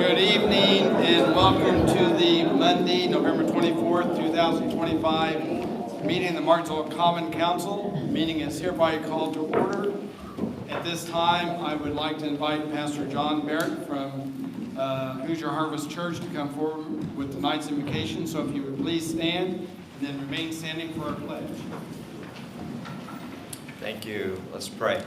Good evening and welcome to the Monday, November 24th, 2025 meeting of the Martinsville Common Council. The meeting is hereby called to order. At this time, I would like to invite Pastor John Barrett from Hoosier Harvest Church to come forward with tonight's invocation. So if you would please stand and then remain standing for our pledge. Thank you. Let's pray.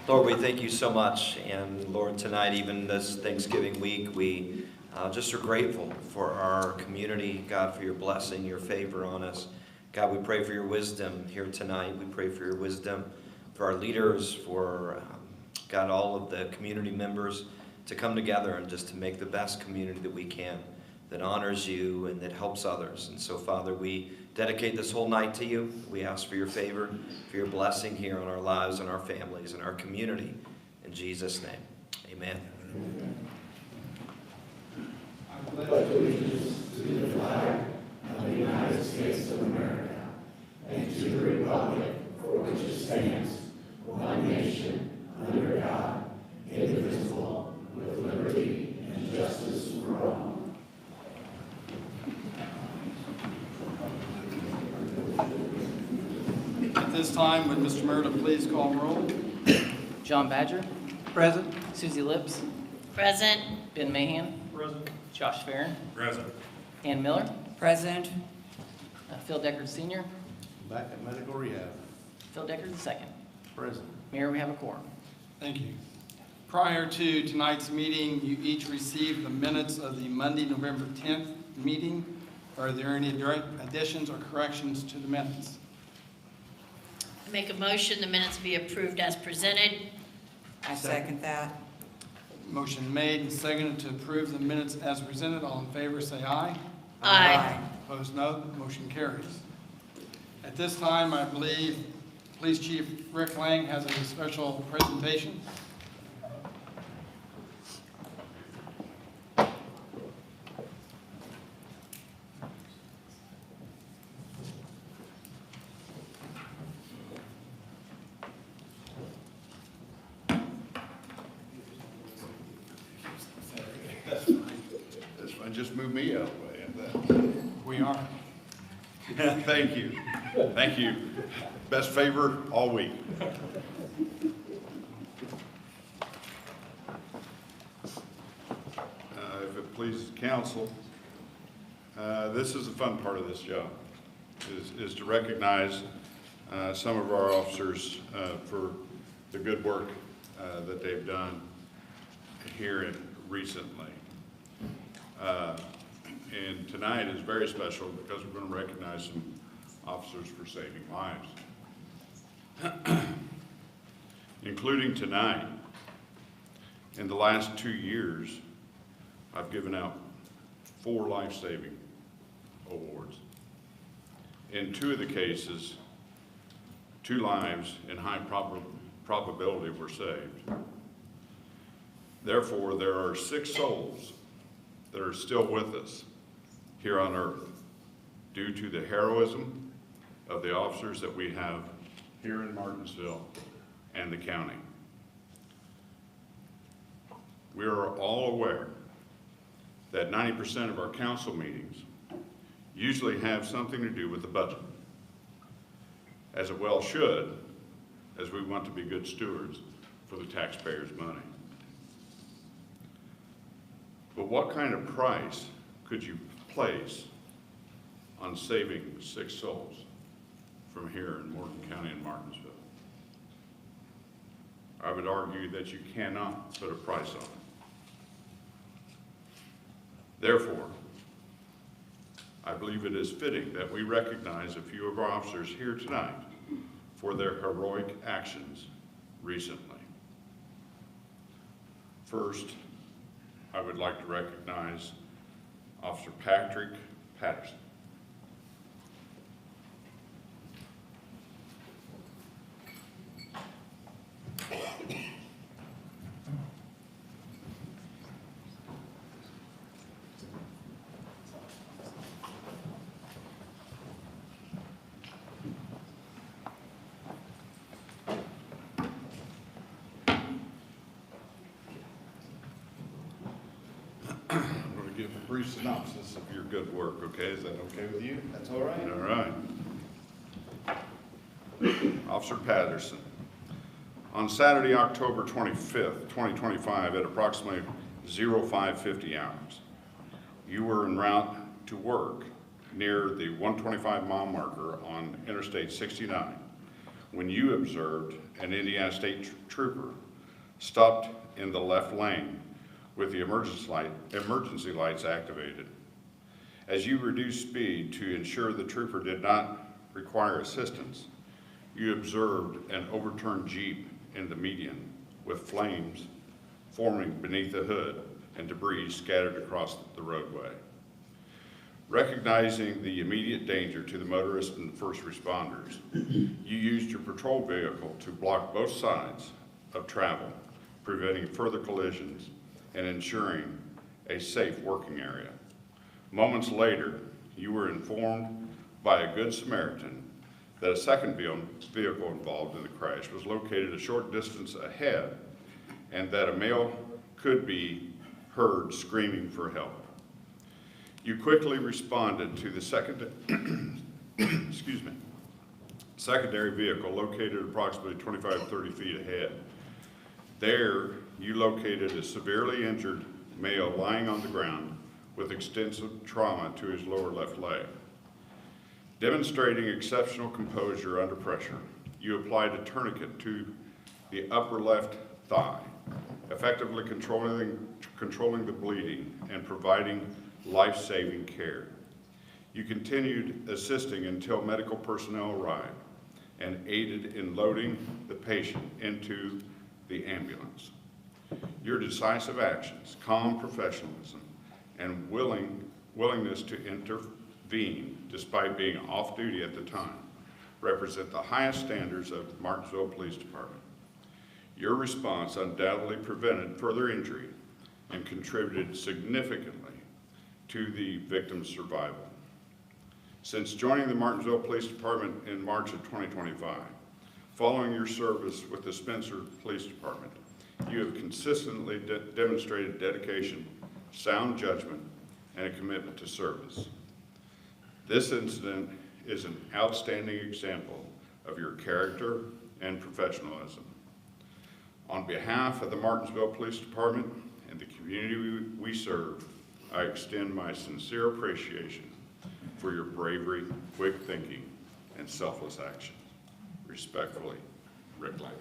Lord, we thank you so much. And Lord, tonight, even this Thanksgiving week, we just are grateful for our community. God, for your blessing, your favor on us. God, we pray for your wisdom here tonight. We pray for your wisdom for our leaders, for God, all of the community members to come together and just to make the best community that we can, that honors you and that helps others. And so, Father, we dedicate this whole night to you. We ask for your favor, for your blessing here on our lives and our families and our community. In Jesus' name, amen. I pledge allegiance to the flag of the United States of America and to the republic for which it stands, one nation, under God, indivisible, with liberty and justice for all. At this time, would Mr. Murda please call roll? John Badger. Present. Susie Lips. Present. Ben Mahan. Present. Josh Farron. Present. Ann Miller. Present. Phil Deckard Sr. Back at medical rehab. Phil Deckard II. Present. Mayor, we have a quorum. Thank you. Prior to tonight's meeting, you each received the minutes of the Monday, November 10th meeting. Are there any direct additions or corrections to the minutes? I make a motion the minutes be approved as presented. I second that. Motion made and seconded to approve the minutes as presented. All in favor, say aye. Aye. Opposed, no. Motion carries. At this time, I believe Police Chief Rick Lang has a special presentation. That's fine. Just move me out of the way. We are. Thank you. Thank you. Best favor all week. If it pleases council, this is the fun part of this job, is to recognize some of our officers for the good work that they've done here and recently. And tonight is very special because we're going to recognize some officers for saving lives. Including tonight, in the last 2 years, I've given out 4 life-saving awards. In 2 of the cases, 2 lives in high probability were saved. Therefore, there are 6 souls that are still with us here on earth due to the heroism of the officers that we have here in Martinsville and the county. We are all aware that 90% of our council meetings usually have something to do with the budget, as it well should, as we want to be good stewards for the taxpayers' money. But what kind of price could you place on saving 6 souls from here in Morgan County and Martinsville? I would argue that you cannot put a price on it. Therefore, I believe it is fitting that we recognize a few of our officers here tonight for their heroic actions recently. First, I would like to recognize Officer Patrick Patterson. Give a brief synopsis of your good work, okay? Is that okay with you? That's all right. All right. Officer Patterson, on Saturday, October 25th, 2025, at approximately 0550 hours, you were en route to work near the 125-mile marker on Interstate 69 when you observed an Indiana State Trooper stopped in the left lane with the emergency lights activated. As you reduced speed to ensure the trooper did not require assistance, you observed an overturned Jeep in the median with flames forming beneath the hood and debris scattered across the roadway. Recognizing the immediate danger to the motorist and first responders, you used your patrol vehicle to block both sides of travel, preventing further collisions and ensuring a safe working area. Moments later, you were informed by a Good Samaritan that a second vehicle involved in the crash was located a short distance ahead and that a male could be heard screaming for help. You quickly responded to the secondary vehicle located approximately 25-30 feet ahead. There, you located a severely injured male lying on the ground with extensive trauma to his lower left leg. Demonstrating exceptional composure under pressure, you applied a tourniquet to the upper left thigh, effectively controlling the bleeding and providing life-saving care. You continued assisting until medical personnel arrived and aided in loading the patient into the ambulance. Your decisive actions, calm professionalism, and willingness to intervene despite being off duty at the time represent the highest standards of the Martinsville Police Department. Your response undoubtedly prevented further injury and contributed significantly to the victim's survival. Since joining the Martinsville Police Department in March of 2025, following your service with the Spencer Police Department, you have consistently demonstrated dedication, sound judgment, and a commitment to service. This incident is an outstanding example of your character and professionalism. On behalf of the Martinsville Police Department and the community we serve, I extend my sincere appreciation for your bravery, quick thinking, and selfless action. Respectfully, Rick Lang.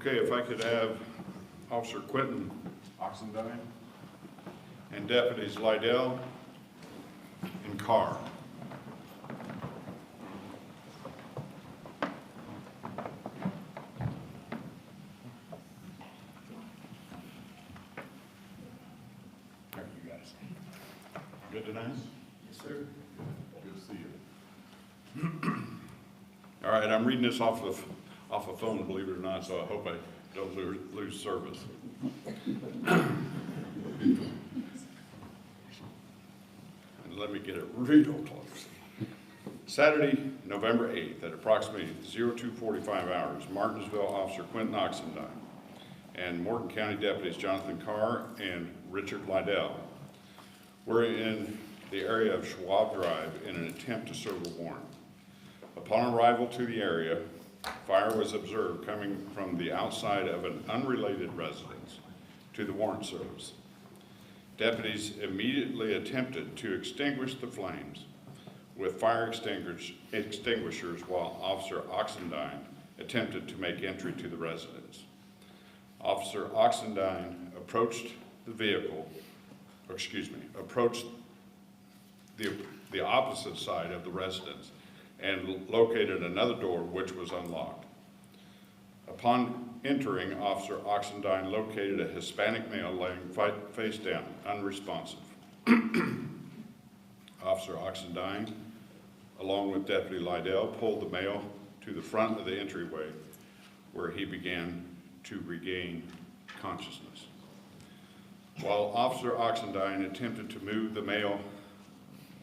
Okay, if I could have Officer Quentin Oxendine and Deputies Lydell and Carr. How are you guys? Good tonight? Yes, sir. Good to see you. All right, I'm reading this off a phone, believe it or not, so I hope I don't lose service. And let me get it real close. Saturday, November 8th at approximately 02:45 hours, Martinsville Officer Quentin Oxendine and Morgan County Deputies Jonathan Carr and Richard Lydell were in the area of Schwab Drive in an attempt to serve a warrant. Upon arrival to the area, fire was observed coming from the outside of an unrelated residence to the warrant service. Deputies immediately attempted to extinguish the flames with fire extinguishers while Officer Oxendine attempted to make entry to the residence. Officer Oxendine approached the opposite side of the residence and located another door which was unlocked. Upon entering, Officer Oxendine located a Hispanic male laying face down, unresponsive. Officer Oxendine along with Deputy Lydell, pulled the male to the front of the entryway where he began to regain consciousness. While Officer Oxendine attempted to move the male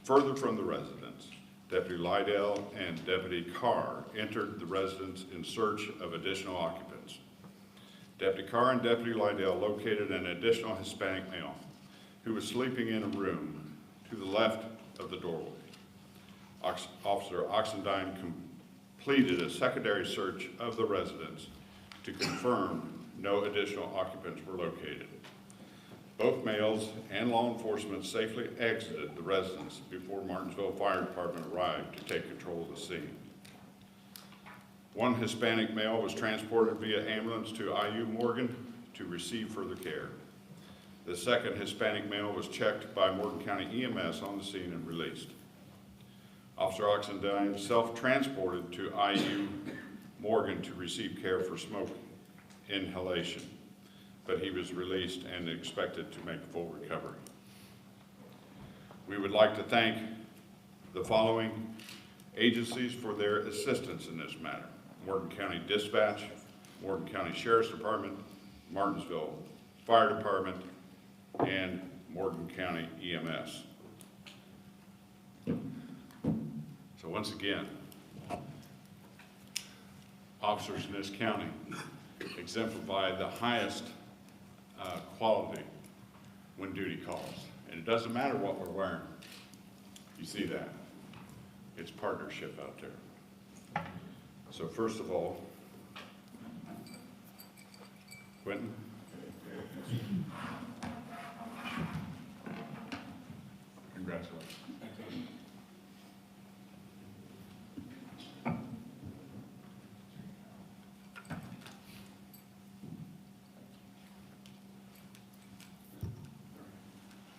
further from the residence, Deputy Lydell and Deputy Carr entered the residence in search of additional occupants. Deputy Carr and Deputy Lydell located an additional Hispanic male who was sleeping in a room to the left of the doorway. Officer Oxendine completed a secondary search of the residence to confirm no additional occupants were located. Both males and law enforcement safely exited the residence before Martinsville Fire Department arrived to take control of the scene. One Hispanic male was transported via ambulance to IU Morgan to receive further care. The second Hispanic male was checked by Morgan County EMS on the scene and released. Officer Oxendine self-transported to IU Morgan to receive care for smoke inhalation, but he was released and expected to make full recovery. We would like to thank the following agencies for their assistance in this matter: Morgan County Dispatch, Morgan County Sheriff's Department, Martinsville Fire Department, and Morgan County EMS. So once again, officers in this county exemplify the highest quality when duty calls. And it doesn't matter what we're wearing. You see that. It's partnership out there. So first of all, Quentin. Congratulations.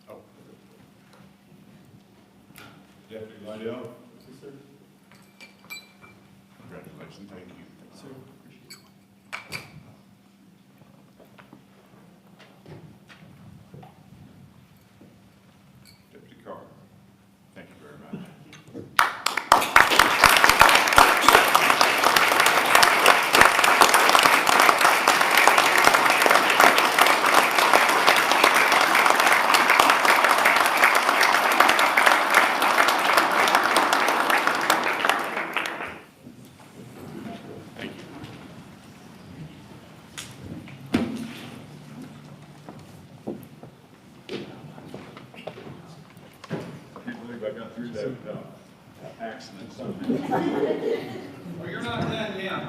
Oh. Deputy Lydell? Yes, sir. Congratulations, thank you. Sir. Deputy Carr, thank you very much. Thank you. Can't believe I got through that without accident somehow. Well, you're not done yet.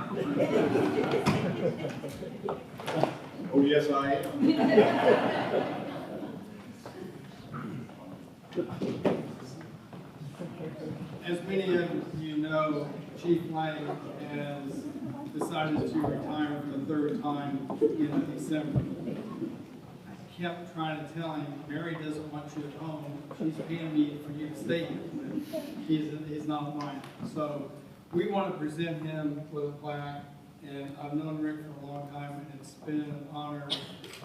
Oh, yes, I am. As many of you know, Chief Lang has decided to retire for the third time in December. I kept trying to tell him, Mary doesn't want you at home. She's paying me for you to stay here, but he's not mine. So we want to present him with a plaque, and I've known Rick for a long time, and it's been an honor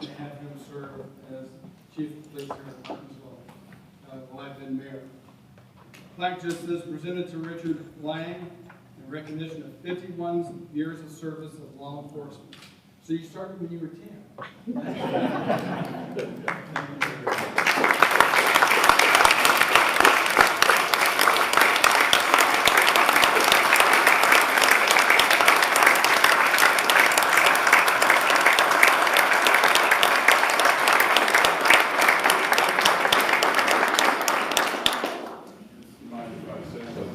to have him serve as Chief of Police here in Martinsville, while I've been mayor. Plaque just says, presented to Richard Lang in recognition of 51 years of service of law enforcement. So you started when you were 10. Mind if I say something?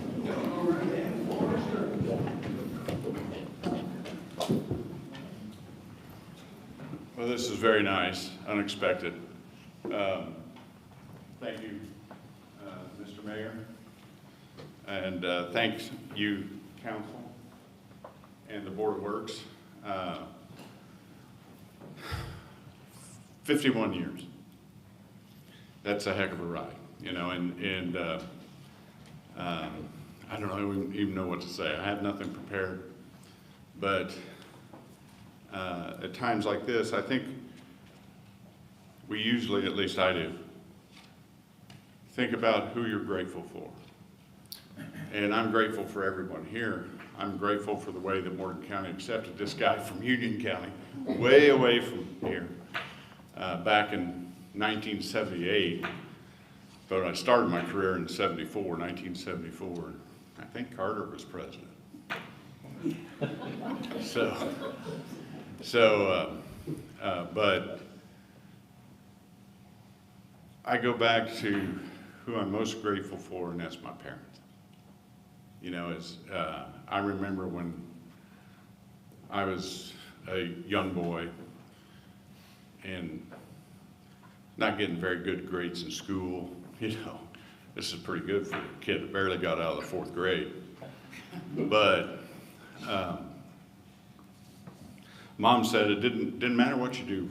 Well, this is very nice, unexpected. Thank you, Mr. Mayor. And thanks you, council, and the Board of Works. 51 years. That's a heck of a ride, you know, and I don't even know what to say. I have nothing prepared, but at times like this, I think we usually, at least I do, think about who you're grateful for. And I'm grateful for everyone here. I'm grateful for the way that Morgan County accepted this guy from Union County, way away from here, back in 1978. But I started my career in 1974. I think Carter was president. But I go back to who I'm most grateful for, and that's my parents. You know, I remember when I was a young boy and not getting very good grades in school. You know, this is pretty good for a kid that barely got out of the 4th grade. But Mom said it didn't matter what you do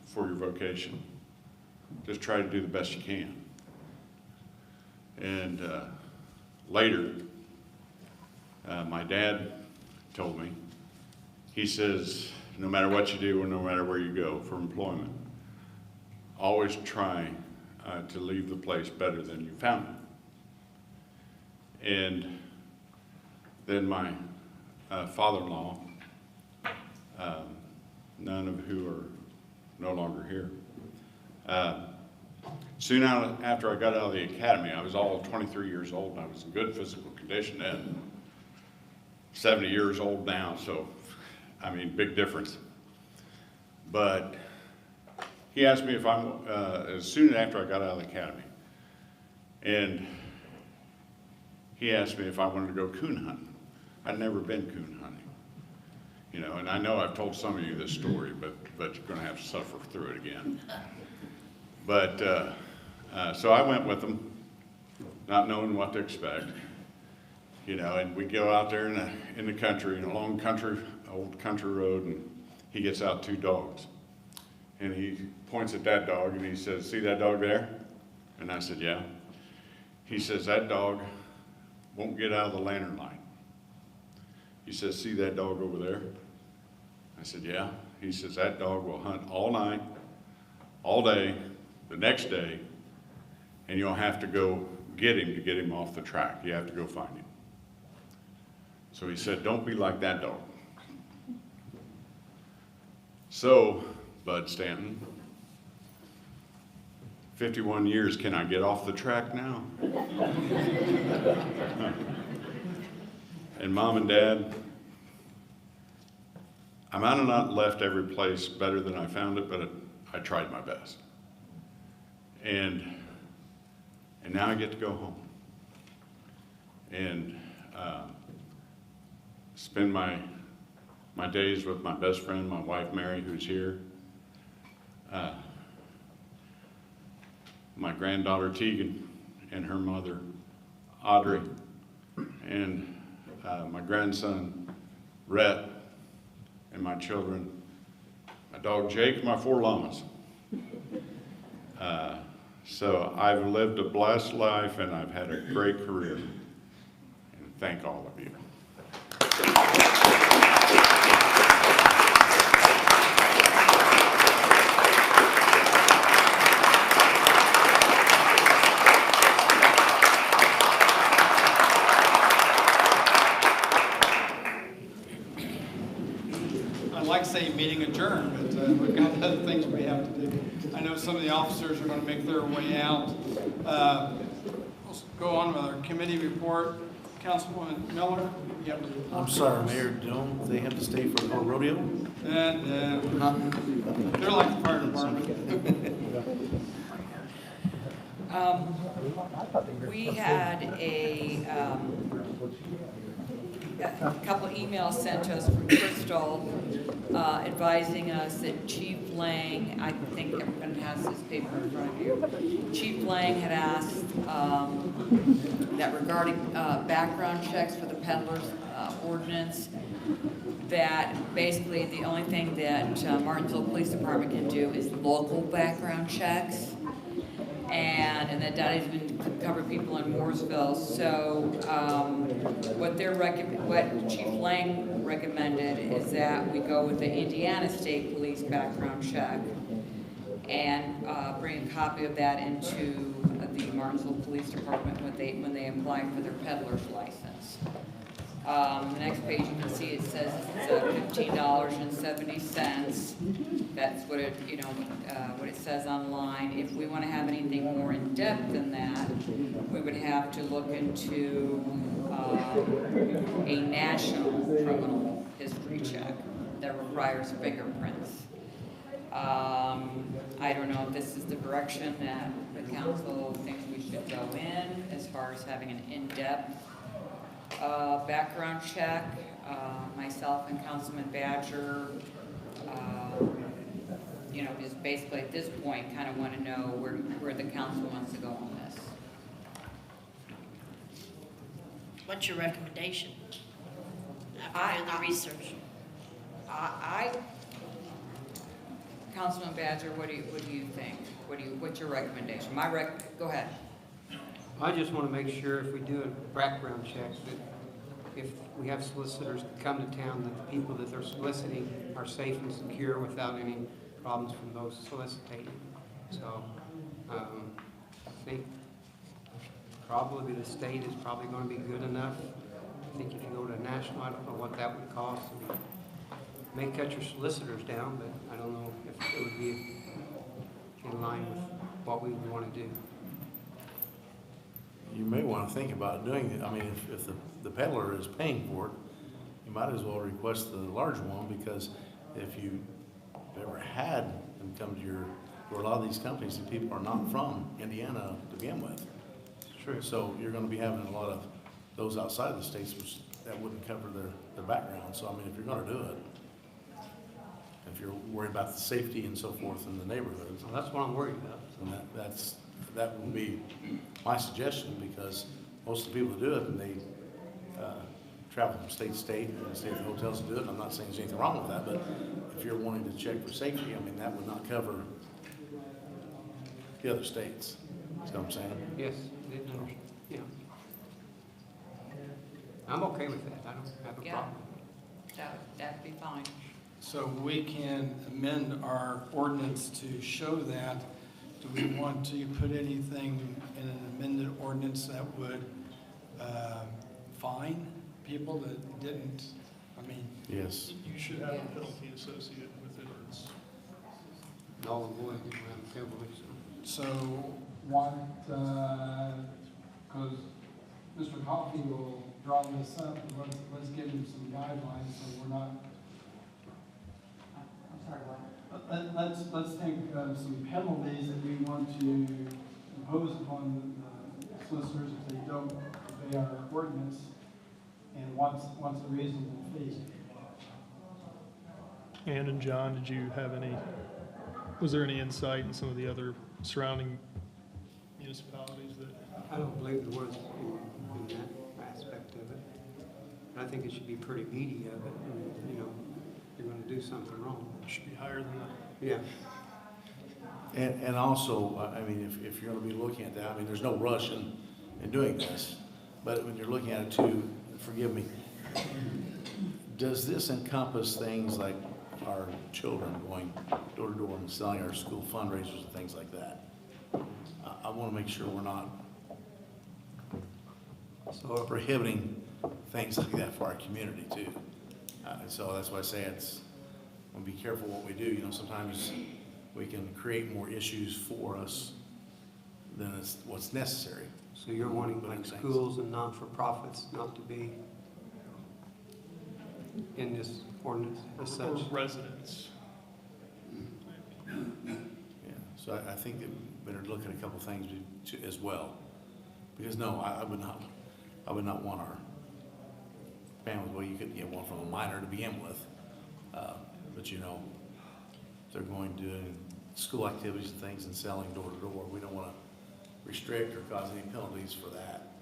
for your vocation. Just try to do the best you can. And later, my dad told me, he says, no matter what you do or no matter where you go for employment, always try to leave the place better than you found it. And then my father-in-law, none of who are no longer here. Soon after I got out of the academy, I was all 23 years old and I was in good physical condition then. 70 years old now, so I mean, big difference. But he asked me if as soon after I got out of the academy, and he asked me if I wanted to go coon hunting. I'd never been coon hunting, you know, and I know I've told some of you this story, but you're going to have to suffer through it again. But so I went with him, not knowing what to expect, you know, and we go out there in the country, in a long old country road, and he gets out 2 dogs. And he points at that dog and he says, see that dog there? And I said, yeah. He says, that dog won't get out of the lantern light. He says, see that dog over there? I said, yeah. He says, that dog will hunt all night, all day, the next day, and you'll have to go get him to get him off the track. You have to go find him. So he said, don't be like that dog. So, Bud Stanton, 51 years, can I get off the track now? And Mom and Dad, I might have not left every place better than I found it, but I tried my best. And now I get to go home and spend my days with my best friend, my wife Mary, who's here, my granddaughter Tegan and her mother Audrey, and my grandson Rhett, and my children, my dog Jake, and my 4 llamas. So I've lived a blessed life and I've had a great career. And thank all of you. I'd like to say meeting adjourned, but we've got other things we have to do. I know some of the officers are going to make their way out. Let's go on with our committee report. Councilwoman Miller, you have to... I'm sorry, Mayor, don't they have to stay for the whole rodeo? And they're like the fire department. We had a couple emails sent to us from Crystal advising us that Chief Lang, I think everyone has this paper in front of you, Chief Lang had asked that regarding background checks for the peddlers ordinance, that basically the only thing that Martinsville Police Department can do is local background checks, and that doesn't even cover people in Mooresville. So what Chief Lang recommended is that we go with the Indiana State Police background check and bring a copy of that into the Martinsville Police Department when they apply for their peddler's license. The next page, you can see it says it's $15.70. That's what it, what it says online. If we want to have anything more in depth than that, we would have to look into a national criminal history check that requires fingerprints. I don't know if this is the direction that the council thinks we should go in as far as having an in-depth background check. Myself and Councilman Badger, just basically at this point kind of want to know where the council wants to go on this. What's your recommendation after doing the research? Councilman Badger, what do you think? What's your recommendation? Go ahead. I just want to make sure if we do a background check, that if we have solicitors come to town, that the people that they're soliciting are safe and secure without any problems from those soliciting. So, I think probably the state is probably going to be good enough. I think if you go to national, I don't know what that would cost. May cut your solicitors down, but I don't know if it would be in line with what we would want to do. You may want to think about doing it. I mean, if the peddler is paying for it, you might as well request the large one, because if you ever had them come to or a lot of these companies, the people are not from Indiana to begin with. True. So you're going to be having a lot of those outside of the states, which that wouldn't cover their background. So I mean, if you're going to do it, if you're worried about the safety and so forth in the neighborhoods, So that's what I'm worried about. and that would be my suggestion, because most of the people who do it, and they travel from state to state and stay at the hotels to do it. I'm not saying there's anything wrong with that, but if you're wanting to check for safety, I mean, that would not cover the other states. That's what I'm saying. Yes, yeah. I'm okay with that. I don't have a Yeah. problem. That'd be fine. So we can amend our ordinance to show that. Do we want to put anything in an amended ordinance that would fine people that didn't, Yes. You should have a penalty associated with it, or it's All the boys around Beverly, so. So what, because Mr. Coffey will draw this up, and let's give him some guidelines so we're not. I'm sorry, what? Let's think of some penalties that we want to impose upon solicitors if they don't obey our ordinance, and what's a reasonable fee. Ann and John, was there any insight in some of the other surrounding municipalities that? I don't believe there was in that aspect of it. I think it should be pretty meaty of it, and, you're gonna do something wrong. Should be higher than that. Yeah. And also, I mean, if you're going to be looking at that, I mean, there's no rush in doing this, but when you're looking at it too, forgive me, does this encompass things like our children going door to door and selling our school fundraisers and things like that? I want to make sure we're not prohibiting things like that for our community too. So that's why I say we'll be careful what we do. Sometimes we can create more issues for us than what's necessary. So you're wanting like schools and non-for-profits not to be in this ordinance as such? Or residents. Yeah, so I think that we better look at a couple things as well. Because no, I would not want our families, well, you could get one from a minor to begin with. But if they're going to school activities and things and selling door to door, we don't want to restrict or cause any penalties for that.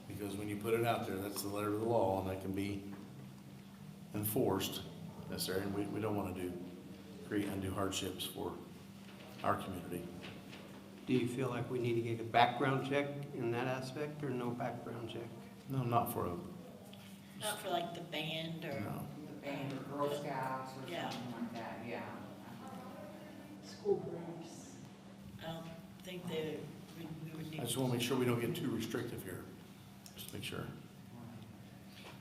Because when you put it out there, that's the letter of the law, and that can be enforced necessarily, and we don't want to create undue hardships for our community. Do you feel like we need to get a background check in that aspect, or no background check? No, not for Not for like the band or? no. The band or Girl Scouts or Yeah. something like that, yeah. I don't think they just wanna make sure we don't get too restrictive here, just to make sure.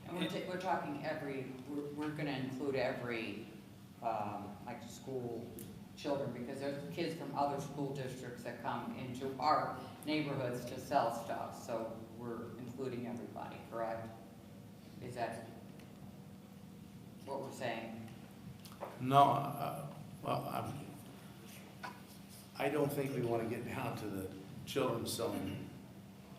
And we're talking we're gonna include every, like school children, because there's kids from other school districts that come into our neighborhoods to sell stuff, so we're including everybody, correct? Is that what we're saying? No, well, I don't think we want to get down to the children selling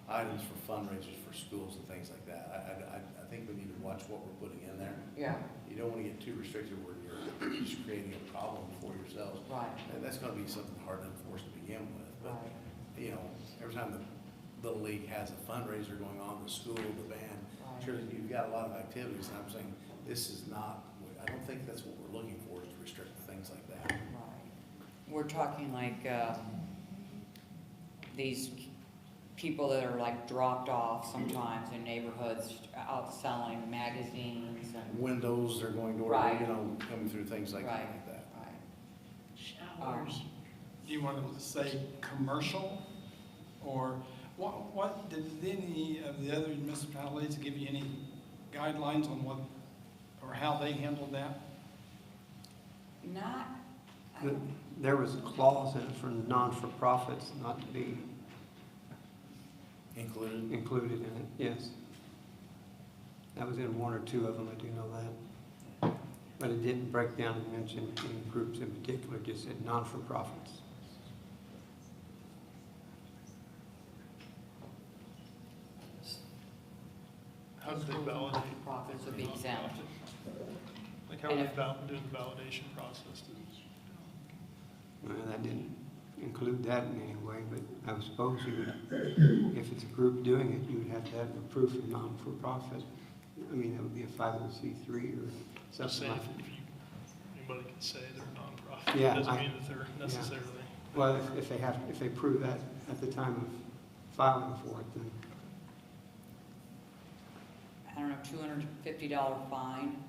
items for fundraisers for schools and things like that. I think we need to watch what we're putting in there. Yeah. You don't want to get too restricted where you're just creating a problem for yourselves. Right. And that's going to be something hard to enforce to begin with. But, Right. you know, every time the Little League has a fundraiser going on, the school, the band, Right. sure, you've got a lot of activities. And I'm saying, this is not, I don't think that's what we're looking for, is to restrict things like that. Right. We're talking like, these people that are like dropped off sometimes in neighborhoods out selling magazines and. Windows, they're going door, Right. you know, coming through things like Right. that. Right. Showers. Do you want to say commercial? Or what, did any of the other municipalities give you any guidelines on what, or how they handled that? Not, There was a clause in it for the non-for-profits not to be Included. included in it, yes. That was in one or two of them, I do know that. But it didn't break down and mention any groups in particular, just said non-for-profits. How do they validate? profits would be exempt. Like how do they do the validation process? Well, that didn't include that in any way, but I suppose you would, if it's a group doing it, you would have to have the proof of non-for-profit. I mean, that would be a 501c3 or Just something saying, like if that. anybody can say they're a nonprofit, Yeah, it doesn't I- mean that they're necessarily. Well, if they prove that at the time of filing for it, then I don't know, $250 fine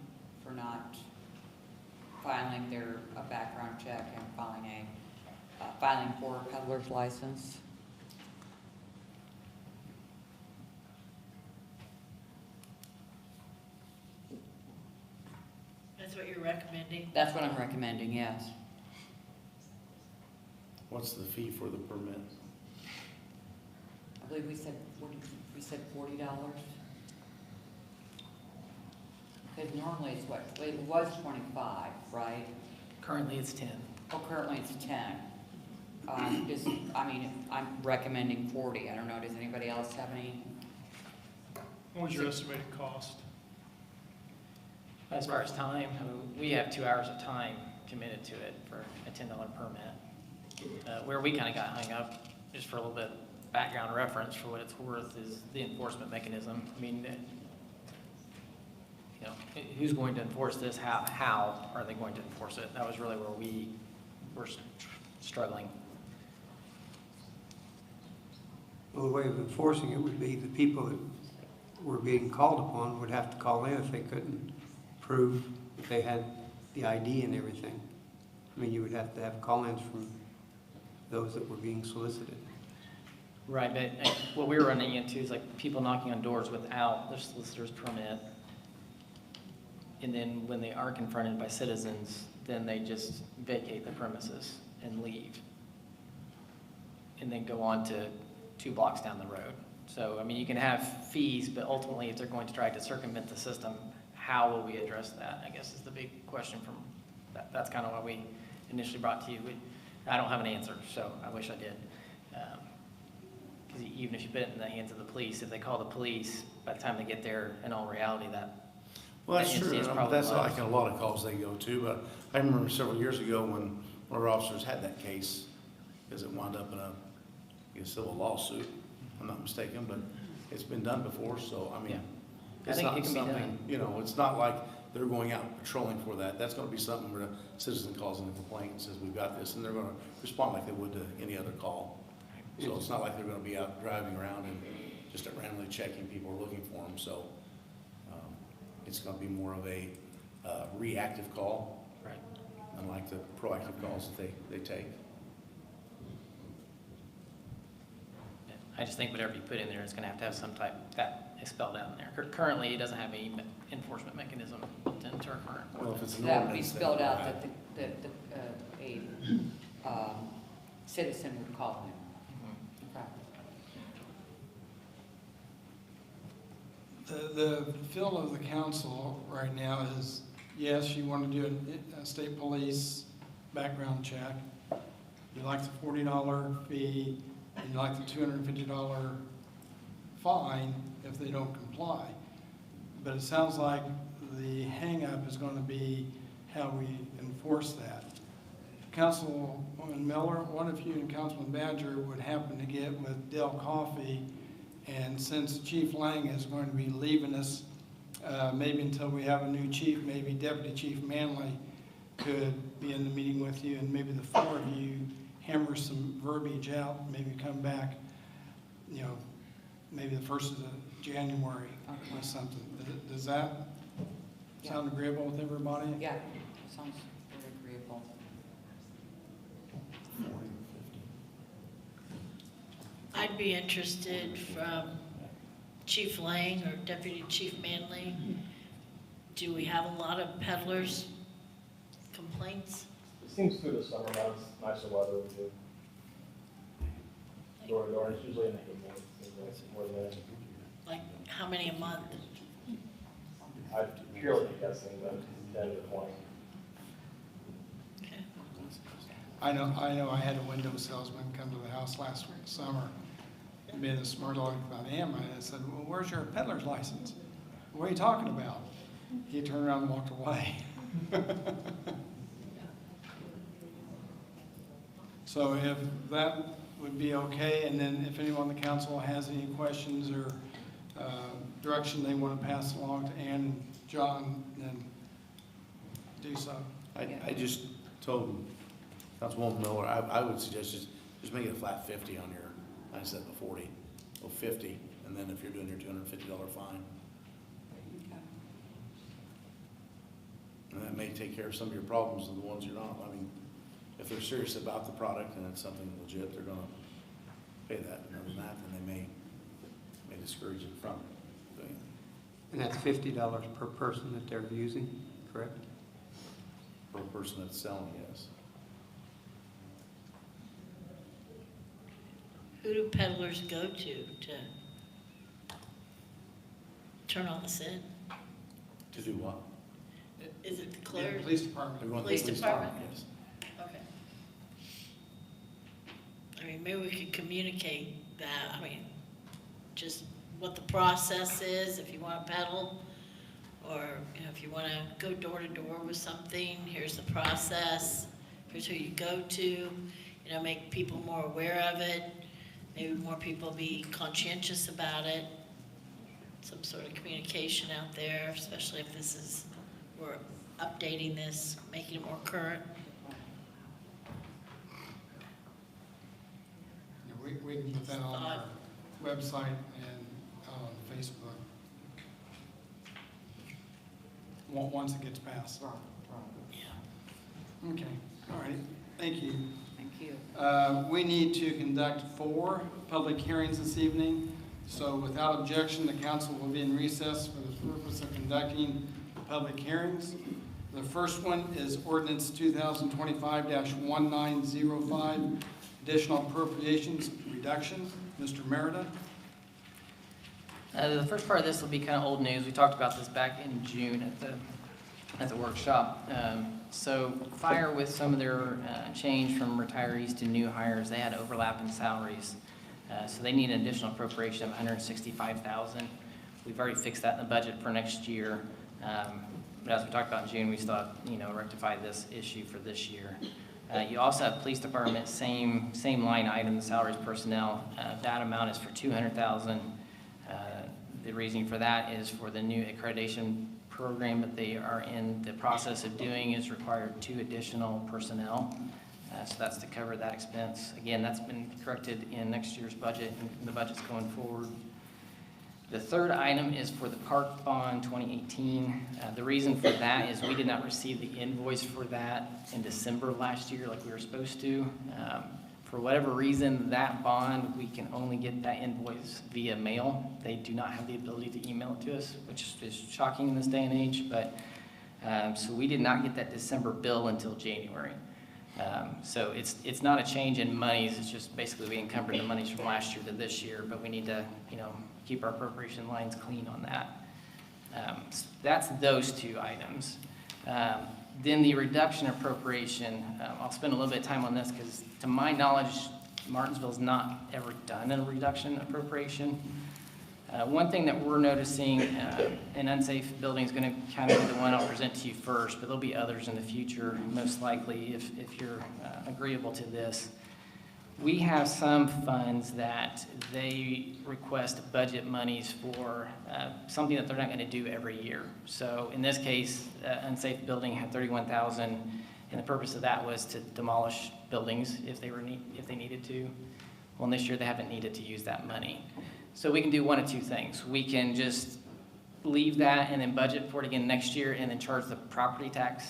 for not filing their background check and filing for a peddler's license. That's what you're recommending? That's what I'm recommending, yes. What's the fee for the permit? I believe we said $40. Because normally it's what, it was 25, right? Currently, it's 10. Oh, currently it's 10. I'm recommending 40. I don't know, does anybody else have any? What was your estimated cost? As far as time, I mean, we have 2 hours of time committed to it for a $10 permit. Where we kind of got hung up, just for a little bit background reference for what it's worth, is the enforcement mechanism. I mean, you know, who's going to enforce this? How are they going to enforce it? That was really where we were struggling. well, the way of enforcing it would be the people that were being called upon would have to call in if they couldn't prove that they had the ID and everything. I mean, you would have to have call-ins from those that were being solicited. Right, but what we were running into is like people knocking on doors without their solicitor's permit. And then when they are confronted by citizens, then they just vacate the premises and leave. And then go on to 2 blocks down the road. So, I mean, you can have fees, but ultimately if they're going to try to circumvent the system, how will we address that? I guess is the big question from, that's kind of what we initially brought to you. I don't have an answer, so I wish I did. Because even if you put it in the hands of the police, if they call the police, by the time they get there, in all reality, Well, that's that true. entity is probably That's lost. like a lot of calls they go to, but I remember several years ago when one of our officers had that case, because it wound up in a civil lawsuit, if I'm not mistaken, but it's been done before, so, I mean, Yeah. I it's think not it can be something, done. you know, it's not like they're going out patrolling for that. That's gonna be something where a citizen calls in a complaint and says, we've got this, and they're gonna respond like they would to any other call. So it's not like they're gonna be out driving around and just randomly checking people or looking for them, so it's gonna be more of a reactive call, Right. unlike the proactive calls that they take. I just think whatever you put in there is gonna have to have some type, that is spelled out in there. Currently, it doesn't have any enforcement mechanism built into our current Well, if ordinance. it's an That would be ordinance, then spelled out right. that a citizen would call him. Okay. The feel of the council right now is, yes, you want to do a state police background check. You like the $40 fee, and you like the $250 fine if they don't comply. But it sounds like the hangup is going to be how we enforce that. Councilwoman Miller, what if you and Councilman Badger would happen to get with Dell Coffee, and since Chief Lang is going to be leaving us, maybe until we have a new chief, maybe Deputy Chief Manley could be in the meeting with you, and maybe the four of you hammer some verbiage out, maybe come back, you know, maybe the 1st of January or something. Does that sound agreeable with everybody? Yeah, sounds very agreeable. I'd be interested from Chief Lang or Deputy Chief Manley. Do we have a lot of peddlers complaints? It seems through the summer months, nicer weather we do. Door to door, it's usually in April, it's more than that. Like, how many a month? I'm purely guessing, but 10 to 20. Okay. I know I had a window salesman come to the house last summer, and being the smart aleck that I am, I said, well, where's your peddler's license? What are you talking about? He turned around and walked away. So if that would be okay, and then if anyone on the council has any questions or direction they want to pass along to Ann and John, then do so. I just told Councilwoman Miller, I would suggest just make it a flat 50 on your, I said the 40, or 50, and then if you're doing your $250 fine. And that may take care of some of your problems and the ones you're not. I mean, if they're serious about the product and it's something legit, they're gonna pay that. And other than that, then they may discourage it from doing it. And that's $50 per person that they're using, correct? For a person that's selling, yes. Who do peddlers go to turn all this in? To do what? Is it the Yeah, clerk? police department. They're going to Police the department? Yes. Okay. I mean, maybe we could communicate that, I mean, just what the process is, if you want to peddle, or, you know, if you want to go door to door with something, here's the process, here's who you go to, you know, make people more aware of it, maybe more people be conscientious about it, some sort of communication out there, especially if this is, we're updating this, making it more current. Yeah, we can put that on our website and on Facebook. Once it gets passed. Yeah. Okay, all right, thank you. Thank you. We need to conduct 4 public hearings this evening, so without objection, the council will be in recess for the purpose of conducting public hearings. The first one is ordinance 2025-1905, additional appropriations reduction. Mr. Merida? The first part of this will be kind of old news. We talked about this back in June at the workshop. So fire, with some of their change from retirees to new hires, they had overlap in salaries. So they need an additional appropriation of $165,000. We've already fixed that in the budget for next year. But as we talked about in June, we still have, rectify this issue for this year. You also have police department, same line item, salaries, personnel. That amount is for $200,000. The reasoning for that is for the new accreditation program that they are in the process of doing is required 2 additional personnel. So that's to cover that expense. Again, that's been corrected in next year's budget and the budget's going forward. The third item is for the park bond 2018. The reason for that is we did not receive the invoice for that in December last year like we were supposed to. For whatever reason, that bond, we can only get that invoice via mail. They do not have the ability to email it to us, which is shocking in this day and age, but, so we did not get that December bill until January. So it's not a change in monies, it's just basically we encumbered the monies from last year to this year, but we need to, keep our appropriation lines clean on that. So that's those two items. Then the reduction appropriation, I'll spend a little bit of time on this because to my knowledge, Martinsville's not ever done a reduction appropriation. One thing that we're noticing, an unsafe building is going to kind of be the one I'll present to you first, but there'll be others in the future, most likely, if you're agreeable to this. We have some funds that they request budget monies for something that they're not going to do every year. So in this case, unsafe building had $31,000, and the purpose of that was to demolish buildings if they needed to. Well, this year they haven't needed to use that money. So we can do one of two things. We can just leave that and then budget for it again next year and then charge the property tax,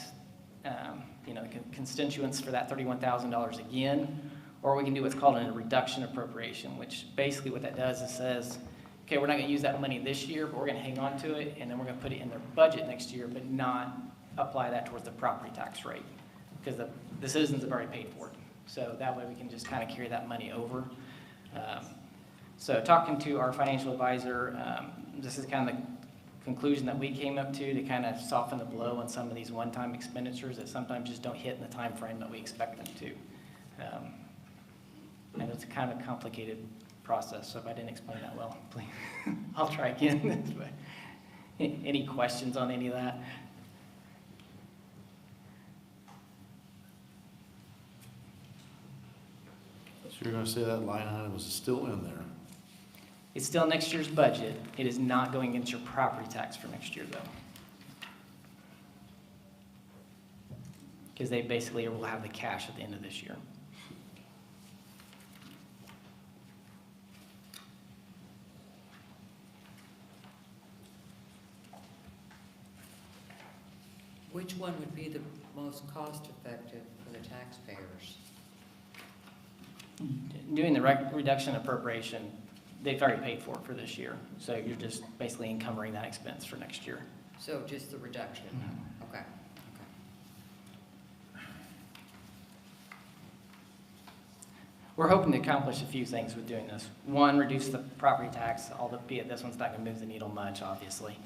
constituents for that $31,000 again. Or we can do what's called a reduction appropriation, which basically what that does is says, okay, we're not gonna use that money this year, but we're gonna hang on to it, and then we're gonna put it in their budget next year, but not apply that towards the property tax rate, because the citizens have already paid for it. So that way we can just kind of carry that money over. So talking to our financial advisor, this is kind of the conclusion that we came up to kind of soften the blow on some of these one-time expenditures that sometimes just don't hit in the time frame that we expect them to. And it's kind of a complicated process, so if I didn't explain that well, please, I'll try again. Any questions on any of that? So you're gonna say that line item is still in there? It's still next year's budget. It is not going against your property tax for next year, though. Because they basically will have the cash at the end of this year. Which one would be the most cost-effective for the taxpayers? Doing the reduction appropriation, they've already paid for this year. So you're just basically encumbering that expense for next year. So just the reduction? Mhm. Okay. We're hoping to accomplish a few things with doing this. One, reduce the property tax, albeit this one's not going to move the needle much, obviously.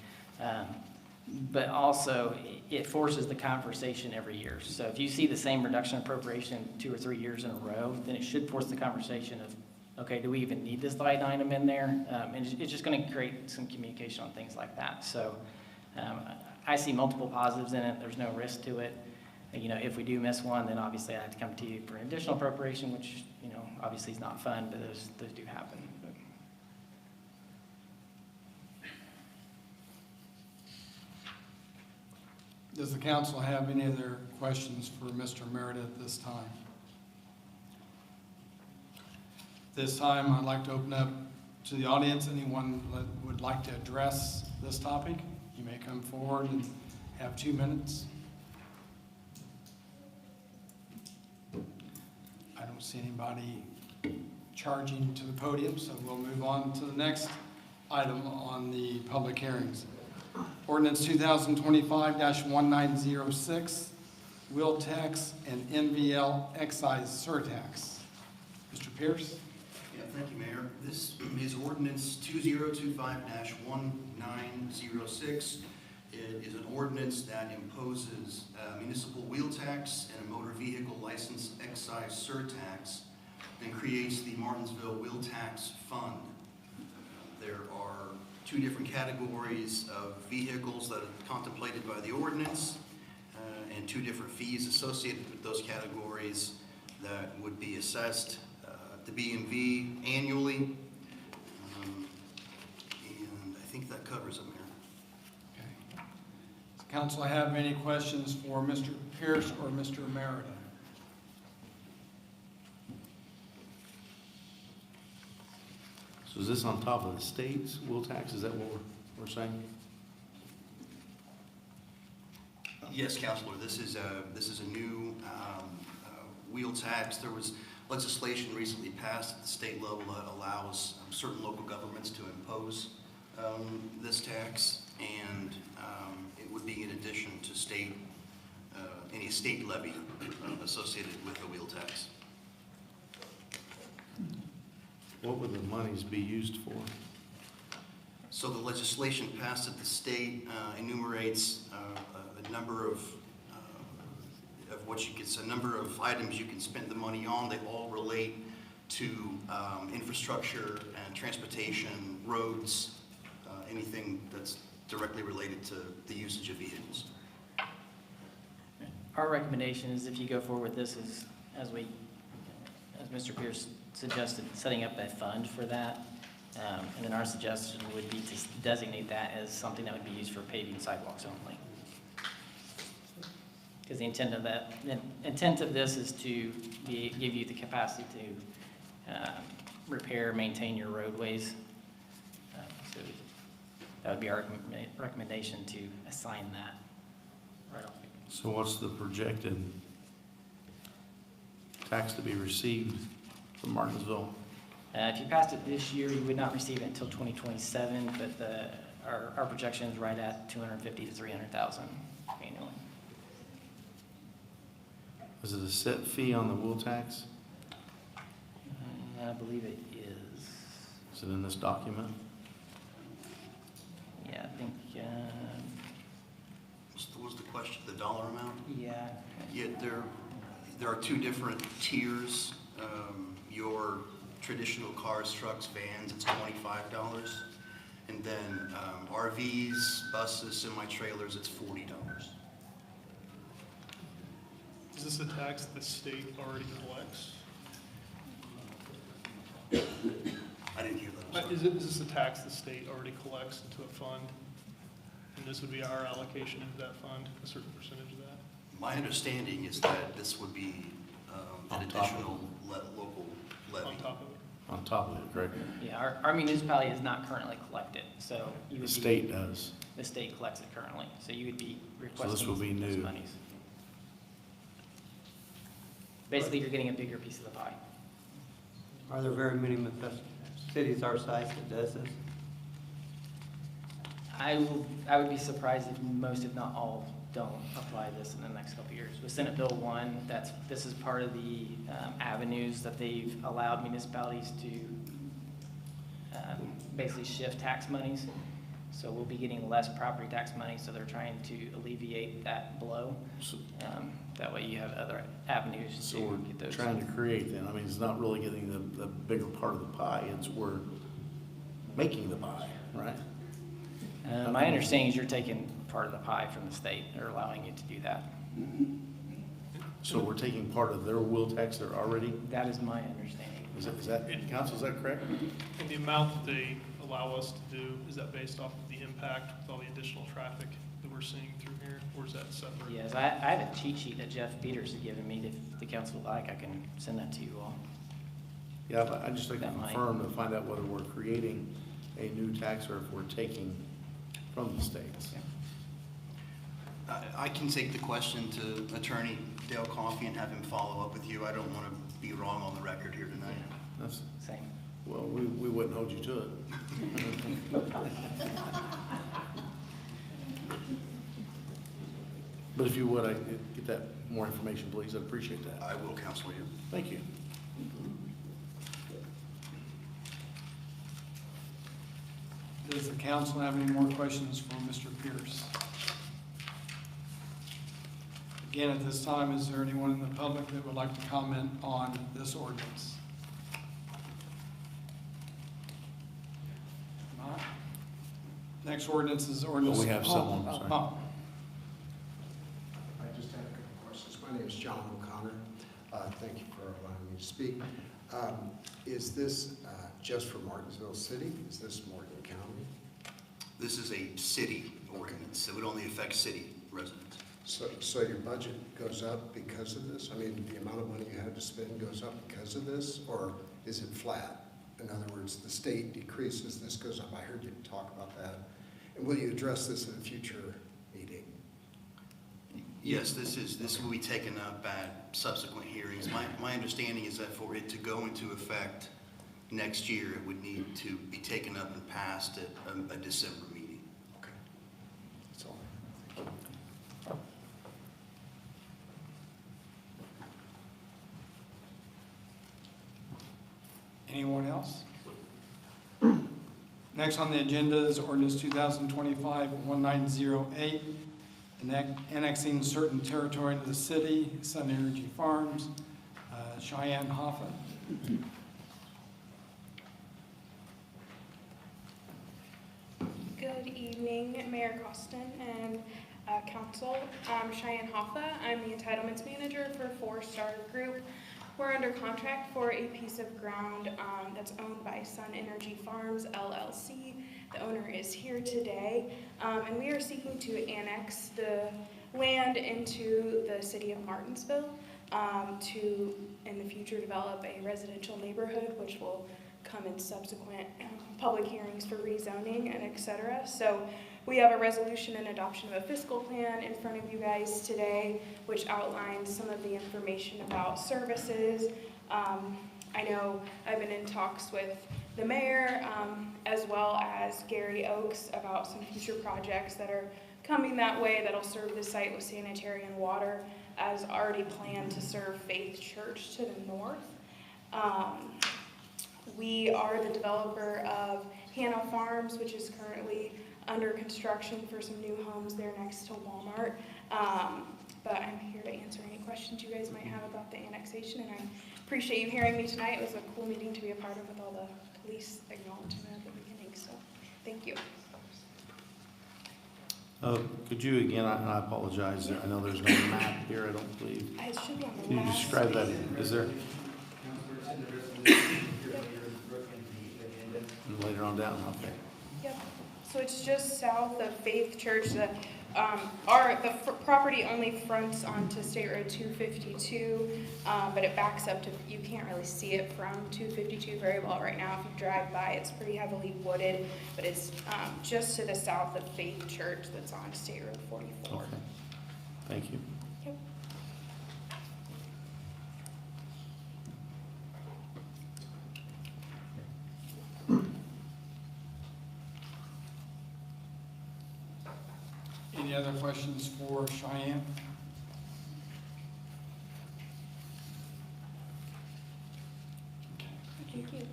But also, it forces the conversation every year. So if you see the same reduction appropriation 2 or 3 years in a row, then it should force the conversation of, okay, do we even need this line item in there? And it's just going to create some communication on things like that. So I see multiple positives in it. There's no risk to it. If we do miss one, then obviously I have to come to you for an additional appropriation, which, obviously is not fun, but those do happen. Does the council have any other questions for Mr. Merida at this time? This time, I'd like to open up to the audience. Anyone that would like to address this topic, you may come forward and have 2 minutes. I don't see anybody charging to the podium, so we'll move on to the next item on the public hearings. Ordinance 2025-1906, wheel tax and NVL excise surtax. Mr. Pierce? Yeah, thank you, Mayor. This is ordinance 2025-1906. It is an ordinance that imposes a municipal wheel tax and a motor vehicle license excise surtax and creates the Martinsville Wheel Tax Fund. There are 2 different categories of vehicles that are contemplated by the ordinance and 2 different fees associated with those categories that would be assessed to BMV annually. And I think that covers it, Mayor. Okay. Does the council have any questions for Mr. Pierce or Mr. Merida? So is this on top of the state's wheel tax? Is that what we're saying? Yes, Counselor, this is a new wheel tax. There was legislation recently passed at the state level that allows certain local governments to impose this tax, and it would be in addition to state, any state levy associated with the wheel tax. What would the monies be used for? So the legislation passed at the state enumerates a number of what you can, a number of items you can spend the money on. They all relate to infrastructure and transportation, roads, anything that's directly related to the usage of vehicles. Our recommendation is if you go forward with this is, as Mr. Pierce suggested, setting up a fund for that. And then our suggestion would be to designate that as something that would be used for paving sidewalks only. Because the intent of this is to give you the capacity to repair, maintain your roadways. So that would be our recommendation, to assign that right off. So what's the projected tax to be received from Martinsville? If you passed it this year, you would not receive it until 2027, but our projection is right at $250,000 to $300,000 annually. Is it a set fee on the wheel tax? I believe it is. Is it in this document? Yeah, I think, What was the question, the dollar amount? yeah. Yeah, there are two different tiers. Your traditional cars, trucks, vans, it's $25. And then RVs, buses, semi-trailers, it's $40. Is this a tax the state already collects? I didn't hear that. I'm sorry. Is this a tax the state already collects into a fund? And this would be our allocation into that fund, a certain percentage of that? My understanding is that this would be an On top of additional local levy. On top of it? On top of it, correct? Yeah, our municipality is not currently collected, so you The would state does. The state collects it currently, so you would be So requesting this will be those new. monies. Basically, you're getting a bigger piece of the pie. Are there very many cities our size that does this? I would be surprised if most, if not all, don't apply this in the next couple of years. With Senate Bill 1, this is part of the avenues that they've allowed municipalities to basically shift tax monies. So we'll be getting less property tax money, so they're trying to alleviate that blow. That way you have other avenues So to we're get those. trying to create then, I mean, it's not really getting the bigger part of the pie, it's we're making the pie, right? My understanding is you're taking part of the pie from the state. They're allowing you to do that. So we're taking part of their wheel tax there already? That is my understanding. Is that, council, is that correct? And the amount that they allow us to do, is that based off of the impact with all the additional traffic that we're seeing through here, or is that separate? Yes, I have a cheat sheet that Jeff Peters had given me. If the council would like, I can send that to you all. Yeah, but I'd just like to That might- confirm to find out whether we're creating a new tax or if we're taking from the states. I can take the question to Attorney Dale Coffey and have him follow up with you. I don't want to be wrong on the record here tonight. That's, Same. well, we wouldn't hold you to it. But if you would, I get that more information, please. I'd appreciate that. I will counsel you. Thank you. Does the council have any more questions for Mr. Pierce? Again, at this time, is there anyone in the public that would like to comment on this ordinance? Not? Next ordinance is ordinance. Oh, we have someone, sorry. Oh. I just have a couple questions. My name is John O'Connor. Thank you for allowing me to speak. Is this just for Martinsville City? Is this Morgan County? This is a city ordinance. It would only affect city residents. So your budget goes up because of this? I mean, the amount of money you had to spend goes up because of this, or is it flat? In other words, the state decreases, this goes up. I heard you talk about that. And will you address this in a future meeting? Yes, this will be taken up at subsequent hearings. My understanding is that for it to go into effect next year, it would need to be taken up and passed at a December meeting. Okay. That's all. Anyone else? Next on the agenda is ordinance 2025-1908, annexing certain territory to the city, Sun Energy Farms, Cheyenne Hoffa. Good evening, Mayor Costin and Council. I'm Cheyenne Hoffa. I'm the entitlements manager for 4-Star Group. We're under contract for a piece of ground that's owned by Sun Energy Farms, LLC. The owner is here today, and we are seeking to annex the land into the city of Martinsville to, in the future, develop a residential neighborhood, which will come in subsequent public hearings for rezoning and et cetera. So we have a resolution and adoption of a fiscal plan in front of you guys today, which outlines some of the information about services. I know I've been in talks with the mayor as well as Gary Oakes about some future projects that are coming that way that'll serve the site with sanitary and water, as already planned to serve Faith Church to the north. We are the developer of Hannah Farms, which is currently under construction for some new homes there next to Walmart. But I'm here to answer any questions you guys might have about the annexation, and I appreciate you hearing me tonight. It was a cool meeting to be a part of with all the police acknowledgement at the beginning, so thank you. Could you, again, I apologize, I know there's no map here, I don't believe. It should be on the Can you last describe that, page. is there? And later on down, okay. Yep. So it's just south of Faith Church. The property only fronts onto State Road 252, but it backs up to, you can't really see it from 252 very well right now. If you drive by, it's pretty heavily wooded, but it's just to the south of Faith Church that's on State Road 44. Okay, thank you. Yep. Any other questions for Cheyenne? Okay, thank you.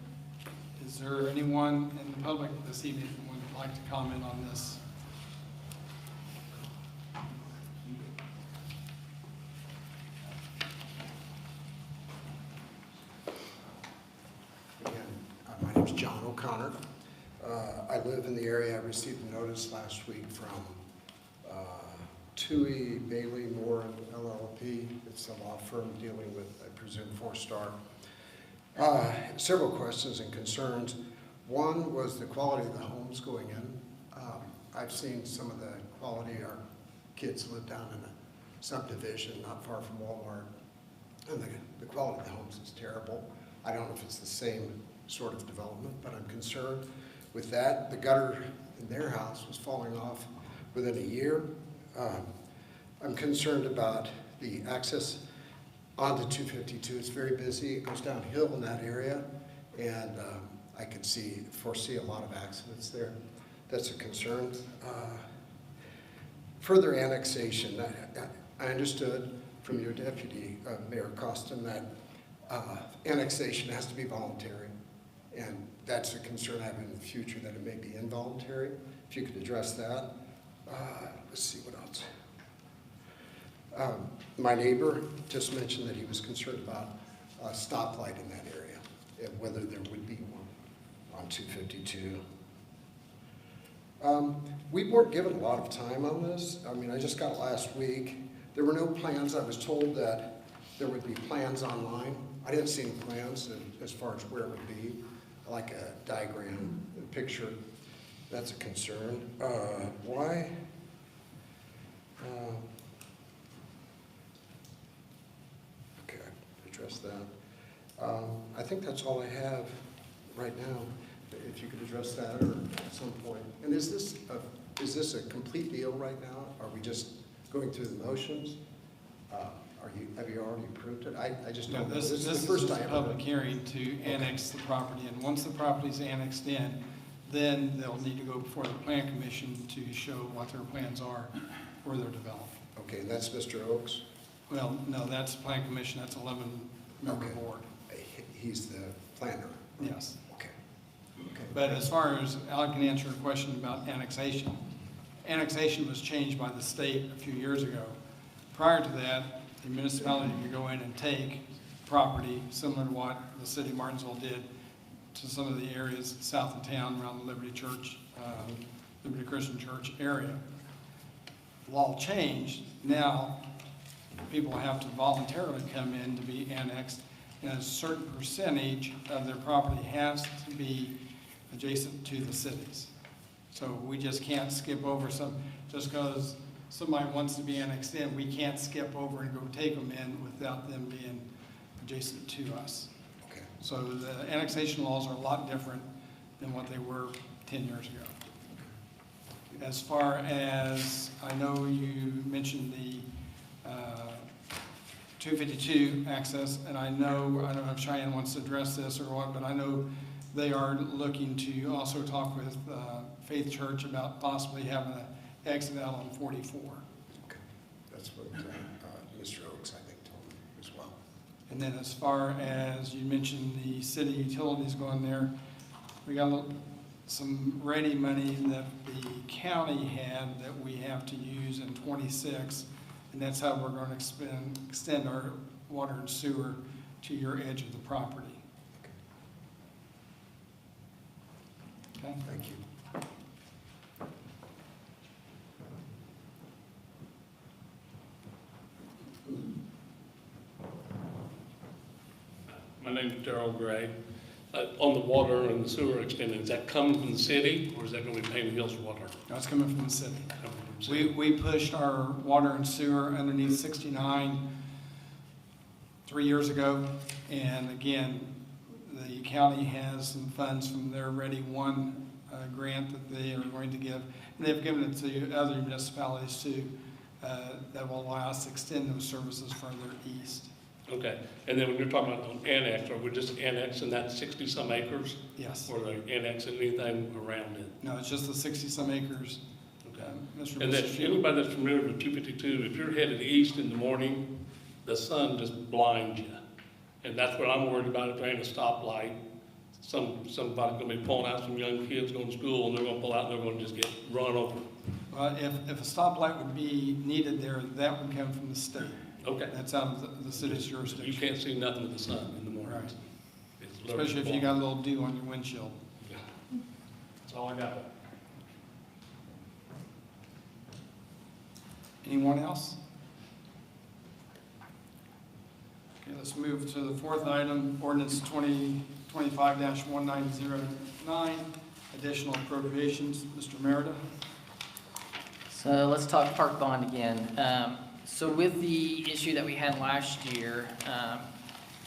Is there anyone in the public this evening who would like to comment on this? Again, my name's John O'Connor. I live in the area. I received a notice last week from Tui, Bailey, Moore, LLP. It's a law firm dealing with, I presume, 4-Star. Several questions and concerns. One was the quality of the homes going in. I've seen some of the quality. Our kids live down in a subdivision not far from Walmart, and the quality of the homes is terrible. I don't know if it's the same sort of development, but I'm concerned with that. The gutter in their house was falling off within a year. I'm concerned about the access onto 252. It's very busy. It goes downhill in that area, and I could foresee a lot of accidents there. That's a concern. Further annexation. I understood from your deputy, Mayor Costin, that annexation has to be voluntary, and that's a concern I have in the future, that it may be involuntary. If you could address that. Let's see what else. My neighbor just mentioned that he was concerned about a stoplight in that area, and whether there would be one on 252. We weren't given a lot of time on this. I mean, I just got it last week. There were no plans. I was told that there would be plans online. I didn't see any plans as far as where it would be, like a diagram, a picture. That's a concern. Why? Okay, I addressed that. I think that's all I have right now. If you could address that or at some point. And is this a complete deal right now? Are we just going through the motions. Have you already approved it? I just No, don't know. this This is is the first just a time. public hearing to annex the property, and once the property's annexed in, then they'll need to go before the plan commission to show what their plans are for their development. Okay, and that's Mr. Oaks? Well, no, that's the plan commission, that's 11-member Okay. board, He's the planner. yes. Okay. But as far as, I can answer a question about annexation. Annexation was changed by the state a few years ago. Prior to that, the municipality could go in and take property similar to what the city of Martinsville did to some of the areas south of town around the Liberty Church, Liberty Christian Church area. Law changed. Now, people have to voluntarily come in to be annexed, and a certain percentage of their property has to be adjacent to the cities. So we just can't skip over just because somebody wants to be annexed in, we can't skip over and go take them in without them being adjacent to us. Okay. So the annexation laws are a lot different than what they were 10 years ago. As far as, I know you mentioned the 252 access, and I don't know if Cheyenne wants to address this or what, but I know they are looking to also talk with Faith Church about possibly having an exit out on 44. Okay. That's what Mr. Oaks, I think, told me as well. And then as far as you mentioned the city utilities going there, we got some ready money that the county had that we have to use in 26, and that's how we're going to extend our water and sewer to your edge of the property. Okay? Thank you. My name's Darrell Gray. On the water and the sewer extension, is that coming from the city, or is that going to be Payne Hills Water? That's coming from the city. Coming from the city. We pushed our water and sewer underneath 69 3 years ago, and again, the county has some funds from their Ready One grant that they are going to give, and they've given it to other municipalities too, that will allow us to extend those services further east. Okay, and then when you're talking about an annex, are we just annexing that 60-some acres? Yes. Or are they annexing anything around it? No, it's just the 60-some acres. Okay. Mr. And then Bishop. anybody that's familiar with 252, if you're headed east in the morning, the sun just blinds you. And that's what I'm worried about, if there ain't a stoplight. Somebody's gonna be pulling out, some young kids going to school, and they're gonna pull out, and they're gonna just get run over. If a stoplight would be needed there, that would come from the state. Okay. That's out of the city's jurisdiction. You can't see nothing with the sun in the morning. Right. It's literally Especially if you got a little dew on your windshield. That's all I got. Anyone else? Okay, let's move to the fourth item, ordinance 2025-1909, additional appropriations. Mr. Merida? So let's talk park bond again. So with the issue that we had last year,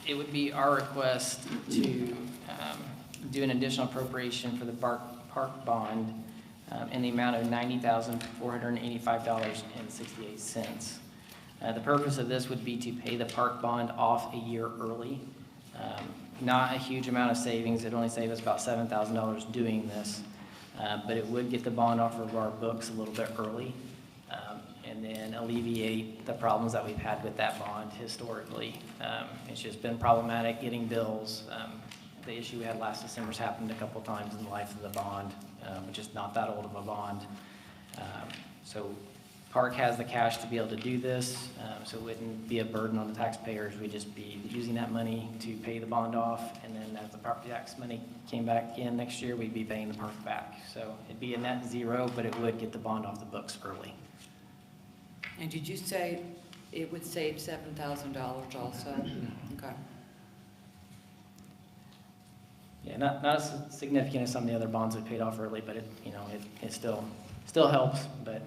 it would be our request to do an additional appropriation for the park bond in the amount of $90,485.68. The purpose of this would be to pay the park bond off a year early. Not a huge amount of savings. It'd only save us about $7,000 doing this, but it would get the bond off of our books a little bit early, and then alleviate the problems that we've had with that bond historically. It's just been problematic getting bills. The issue we had last December's happened a couple times in the life of the bond, which is not that old of a bond. So Park has the cash to be able to do this, so it wouldn't be a burden on the taxpayers. We'd just be using that money to pay the bond off, and then as the property tax money came back in next year, we'd be paying the park back. So it'd be a net zero, but it would get the bond off the books early. And did you say it would save $7,000 also? Okay. Yeah, not as significant as some of the other bonds we paid off early, but it still helps, but.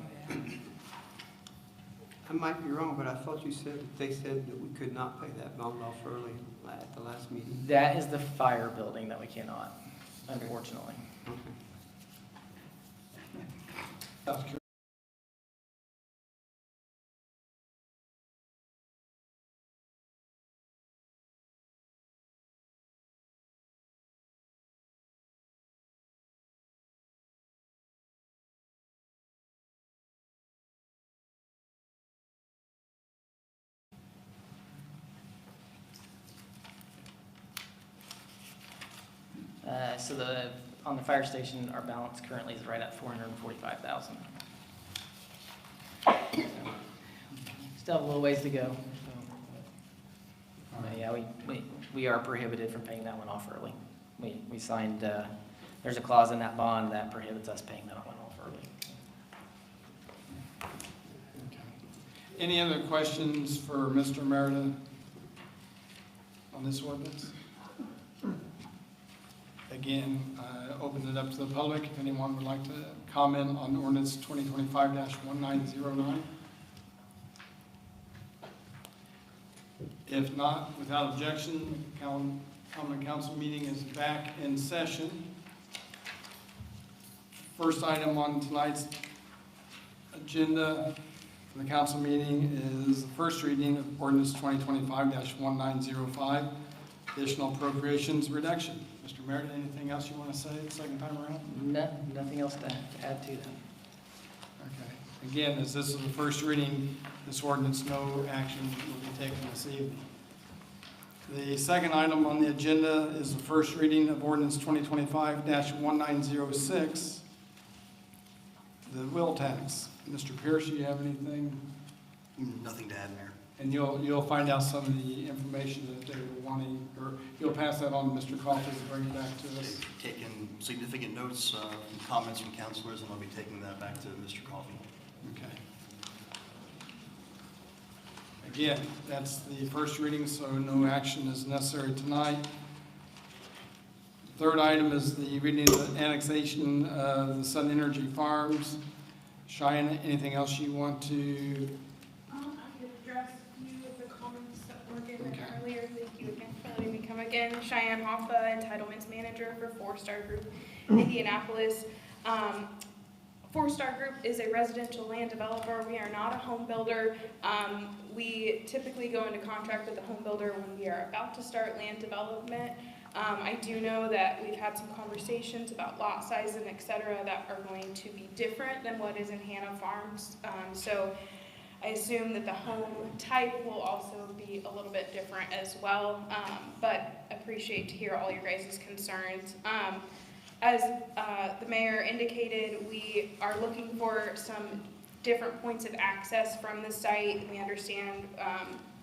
I might be wrong, but I thought you said that they said that we could not pay that bond off early at the last meeting. That is the fire building that we cannot, unfortunately. Okay. So on the fire station, our balance currently is right at 445,000. Still have a little ways to go. But yeah, we are prohibited from paying that one off early. We signed, there's a clause in that bond that prohibits us paying that one off early. Any other questions for Mr. Merida on this ordinance? Again, open it up to the public if anyone would like to comment on ordinance 2025-1909. If not, without objection, common council meeting is back in session. First item on tonight's agenda for the council meeting is the first reading of ordinance 2025-1905, additional appropriations reduction. Mr. Merritt, anything else you want to say the second time around? No, nothing else to add to that. Okay. Again, as this is the first reading, this ordinance, no action will be taken this evening. The second item on the agenda is the first reading of ordinance 2025-1906, the wheel tax. Mr. Pierce, do you have anything? Nothing to add, Mayor. And you'll find out some of the information that they were wanting, or you'll pass that on to Mr. Coffey to bring it back to us. Taken significant notes and comments from councilors, and I'll be taking that back to Mr. Coffey. Okay. Again, that's the first reading, so no action is necessary tonight. Third item is the reading of the annexation of the Sun Energy Farms. Cheyenne, anything else you want to? I could address a few of the comments that were given earlier. Thank you again for letting me come again. Cheyenne Hoffa, Entitlements Manager for 4-Star Group, Indianapolis. 4-Star Group is a residential land developer. We are not a home builder. We typically go into contract with the home builder when we are about to start land development. I do know that we've had some conversations about lot size and et cetera that are going to be different than what is in Hannah Farms. So I assume that the home type will also be a little bit different as well, but appreciate to hear all your guys' concerns. As the mayor indicated, we are looking for some different points of access from the site. We understand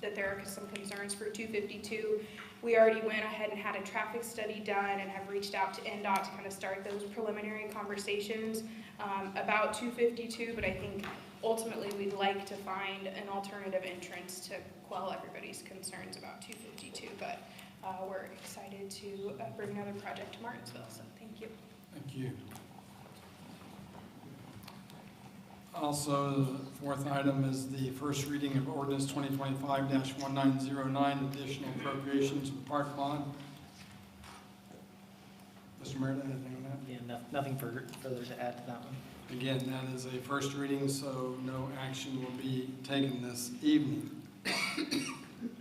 that there are some concerns for 252. We already went ahead and had a traffic study done and have reached out to NDOT to kind of start those preliminary conversations about 252, but I think ultimately we'd like to find an alternative entrance to quell everybody's concerns about 252, but we're excited to bring another project to Martinsville, so thank you. Thank you. Also, the fourth item is the first reading of ordinance 2025-1909, additional appropriations of the park bond. Mr. Merida, anything on that? Yeah, nothing further to add to that one. Again, that is a first reading, so no action will be taken this evening.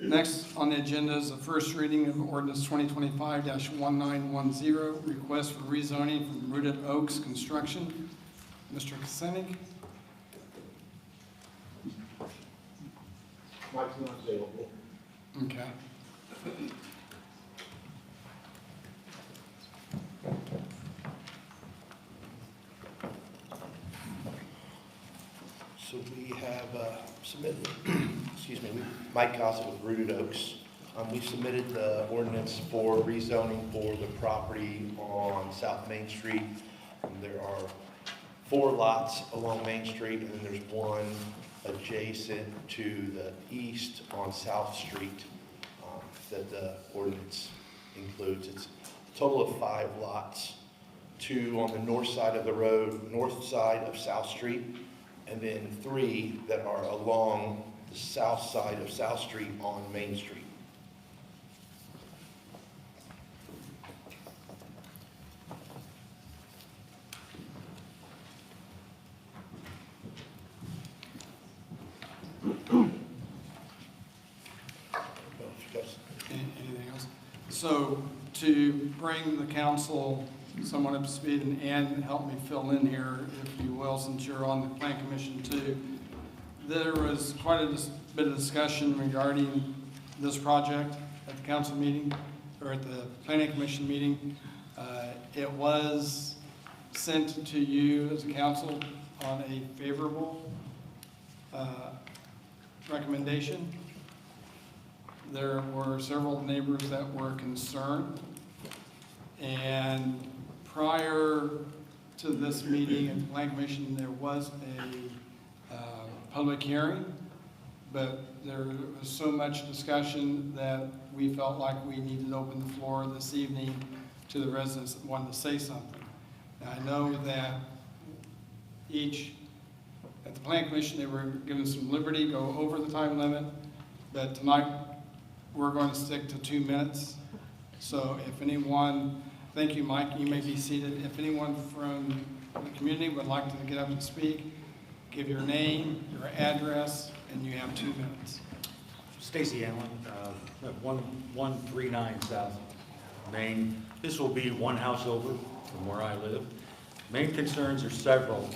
Next on the agenda is the first reading of ordinance 2025-1910, request for rezoning from Rooted Oaks Construction. Mr. Kosenik? Mike's not available. Okay. So we have submitted, excuse me, Mike Gossett with Rooted Oaks. We submitted the ordinance for rezoning for the property on South Main Street. There are 4 lots along Main Street, and then there's one adjacent to the east on South Street that the ordinance includes. It's a total of 5 lots, 2 on the north side of the road, north side of South Street, and then 3 that are along the south side of South Street on Main Street. Anything else? So to bring the council somewhat up to speed, and Ann, help me fill in here, if you will, since you're on the Plan Commission too. There was quite a bit of discussion regarding this project at the council meeting, or at the Planning Commission meeting. It was sent to you as a council on a favorable recommendation. There were several neighbors that were concerned, and prior to this meeting at the Plan Commission, there was a public hearing, but there was so much discussion that we felt like we needed to open the floor this evening to the residents that wanted to say something. Now, I know that at the Plan Commission, they were given some liberty to go over the time limit, but tonight we're going to stick to 2 minutes. So if anyone, thank you, Mike, you may be seated. If anyone from the community would like to get up and speak, give your name, your address, and you have 2 minutes. Stacy Allen, 139 South Main. This will be one house over from where I live. Main concerns are several.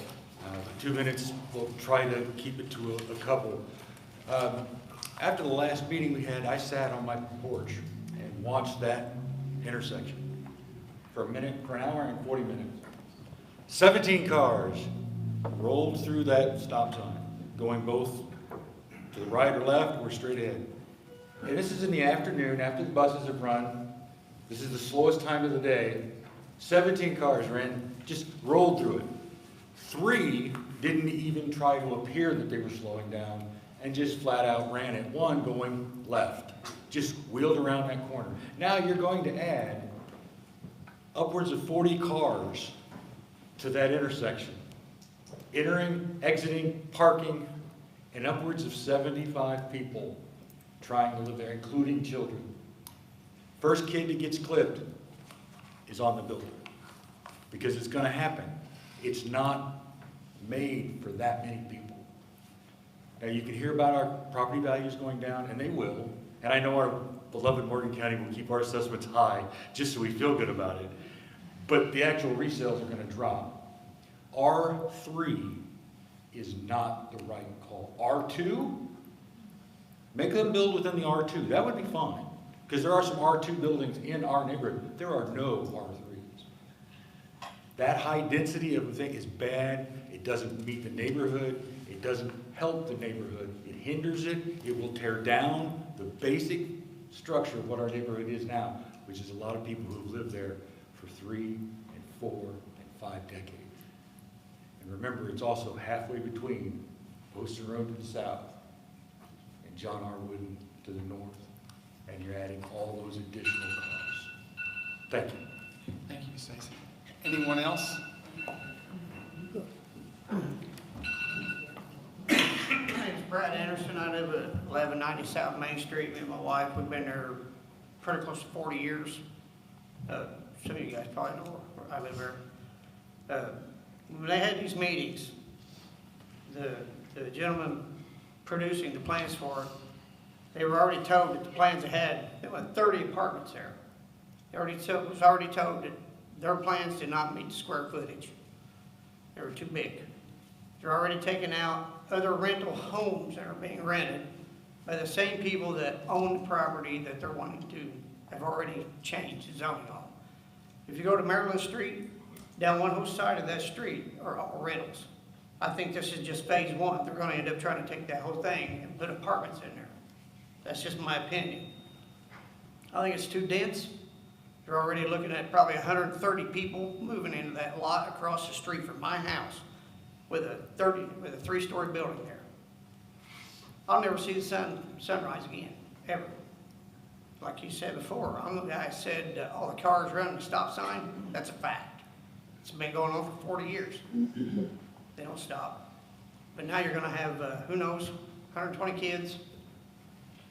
2 minutes, we'll try to keep it to a couple. After the last meeting we had, I sat on my porch and watched that intersection for an hour and 40 minutes. 17 cars rolled through that stop sign, going both to the right or left or straight ahead. And this is in the afternoon, after the buses have run. This is the slowest time of the day. 17 cars just rolled through it. 3 didn't even try to appear that they were slowing down and just flat out ran it. 1 going left, just wheeled around that corner. Now you're going to add upwards of 40 cars to that intersection, entering, exiting, parking, and upwards of 75 people trying to live there, including children. First kid that gets clipped is on the building, because it's going to happen. It's not made for that many people. Now, you can hear about our property values going down, and they will. And I know our beloved Morgan County will keep our assessments high just so we feel good about it. But the actual resales are going to drop. R3 is not the right call. R2, make them build within the R2. That would be fine, because there are some R2 buildings in our neighborhood. There are no R3s. That high density of a thing is bad. It doesn't meet the neighborhood. It doesn't help the neighborhood. It hinders it. It will tear down the basic structure of what our neighborhood is now, which is a lot of people who've lived there for 3 and 4 and 5 decades. And remember, it's also halfway between Poston Road to the south and John R. Wooden to the north. And you're adding all those additional cars. Thank you. Thank you, Stacy. Anyone else? My name's Brad Anderson. I live at 1190 South Main Street. Me and my wife, we've been there pretty close to 40 years. Some of you guys probably know where I live there. When they had these meetings, the gentleman producing the plans for it, they were already told that the plans ahead, there were 30 apartments there. It was already told that their plans did not meet the square footage. They were too big. They're already taking out other rental homes that are being rented by the same people that own the property that they're wanting to have already changed the zoning on. If you go to Maryland Street, down one whole side of that street are all rentals. I think this is just phase 1. They're going to end up trying to take that whole thing and put apartments in there. That's just my opinion. I think it's too dense. They're already looking at probably 130 people moving into that lot across the street from my house with a 3-story building there. I'll never see the sunrise again, ever. Like you said before, I'm the guy that said all the cars running the stop sign. That's a fact. It's been going on for 40 years. They don't stop. But now you're going to have, who knows, 120 kids,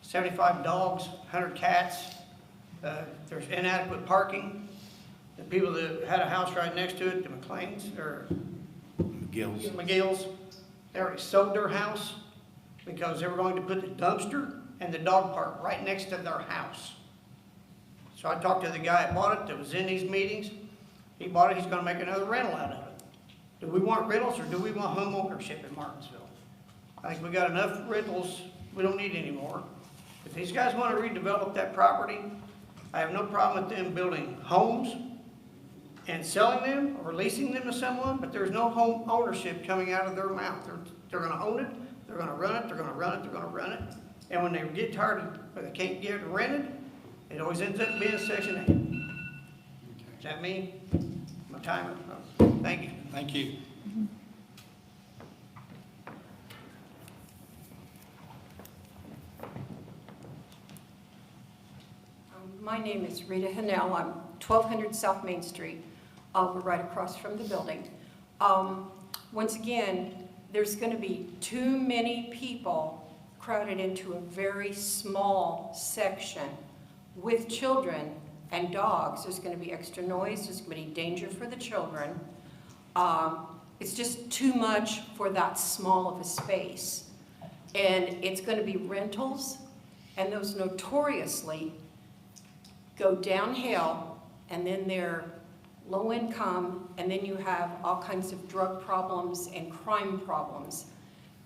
75 dogs, 100 cats. There's inadequate parking. The people that had a house right next to it, the McLeans, or McGill's, they already sold their house because they were going to put the dumpster and the dog park right next to their house. So I talked to the guy that bought it that was in these meetings. He bought it, he's going to make another rental out of it. Do we want rentals or do we want home ownership in Martinsville? I think we got enough rentals, we don't need any more. If these guys want to redevelop that property, I have no problem with them building homes and selling them or leasing them to someone, but there's no home ownership coming out of their mouth. They're gonna own it, they're gonna run it, they're gonna run it, they're gonna run it. And when they get tired of, or they can't get it rented, it always ends up being Section 8. Does that mean my timer? Thank you. Thank you. My name is Rita Hanel. I'm 1200 South Main Street. We're right across from the building. Once again, there's going to be too many people crowded into a very small section with children and dogs. There's going to be extra noise. There's going to be danger for the children. It's just too much for that small of a space. And it's going to be rentals, and those notoriously go downhill, and then they're low income, and then you have all kinds of drug problems and crime problems.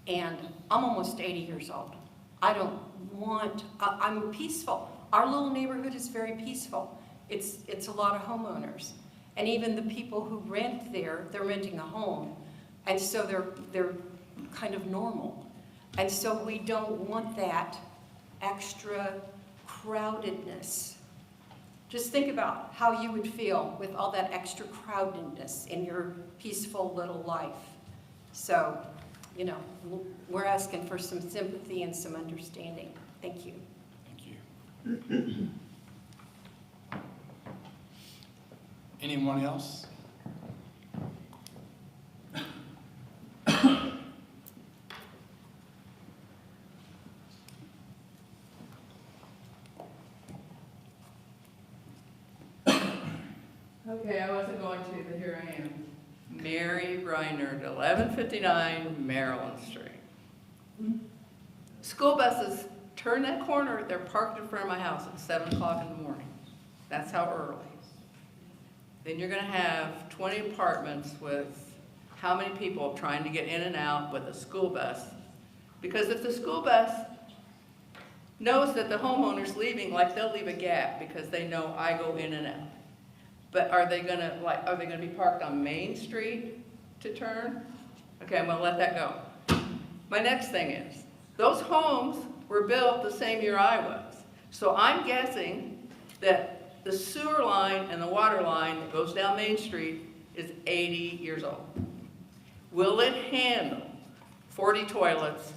And I'm almost 80 years old. I don't want, I'm peaceful. Our little neighborhood is very peaceful. It's a lot of homeowners. And even the people who rent there, they're renting a home. And so they're kind of normal. And so we don't want that extra crowdedness. Just think about how you would feel with all that extra crowdedness in your peaceful little life. So, you know, we're asking for some sympathy and some understanding. Thank you. Thank you. Anyone else? Okay, I wasn't going to, but here I am. Mary Reinert, 1159 Maryland Street. School buses turn that corner, they're parked in front of my house at 7 o'clock in the morning. That's how early. Then you're gonna have 20 apartments with how many people trying to get in and out with a school bus? Because if the school bus knows that the homeowner's leaving, like they'll leave a gap because they know I go in and out. But are they gonna be parked on Main Street to turn? Okay, I'm gonna let that go. My next thing is, those homes were built the same year I was. So I'm guessing that the sewer line and the water line that goes down Main Street is 80 years old. Will it handle 40 toilets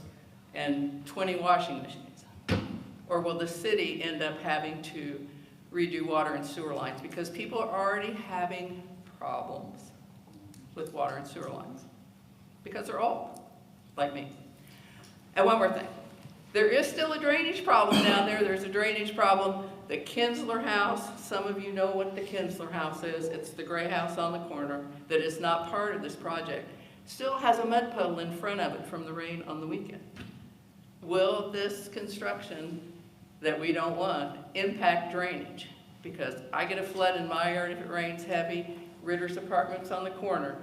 and 20 washing machines? Or will the city end up having to redo water and sewer lines? Because people are already having problems with water and sewer lines because they're old, like me. And one more thing. There is still a drainage problem down there. There's a drainage problem. The Kinsler House, some of you know what the Kinsler House is. It's the gray house on the corner that is not part of this project. Still has a mud puddle in front of it from the rain on the weekend. Will this construction that we don't want impact drainage? Because I get a flood in my yard if it rains heavy. Ritter's apartments on the corner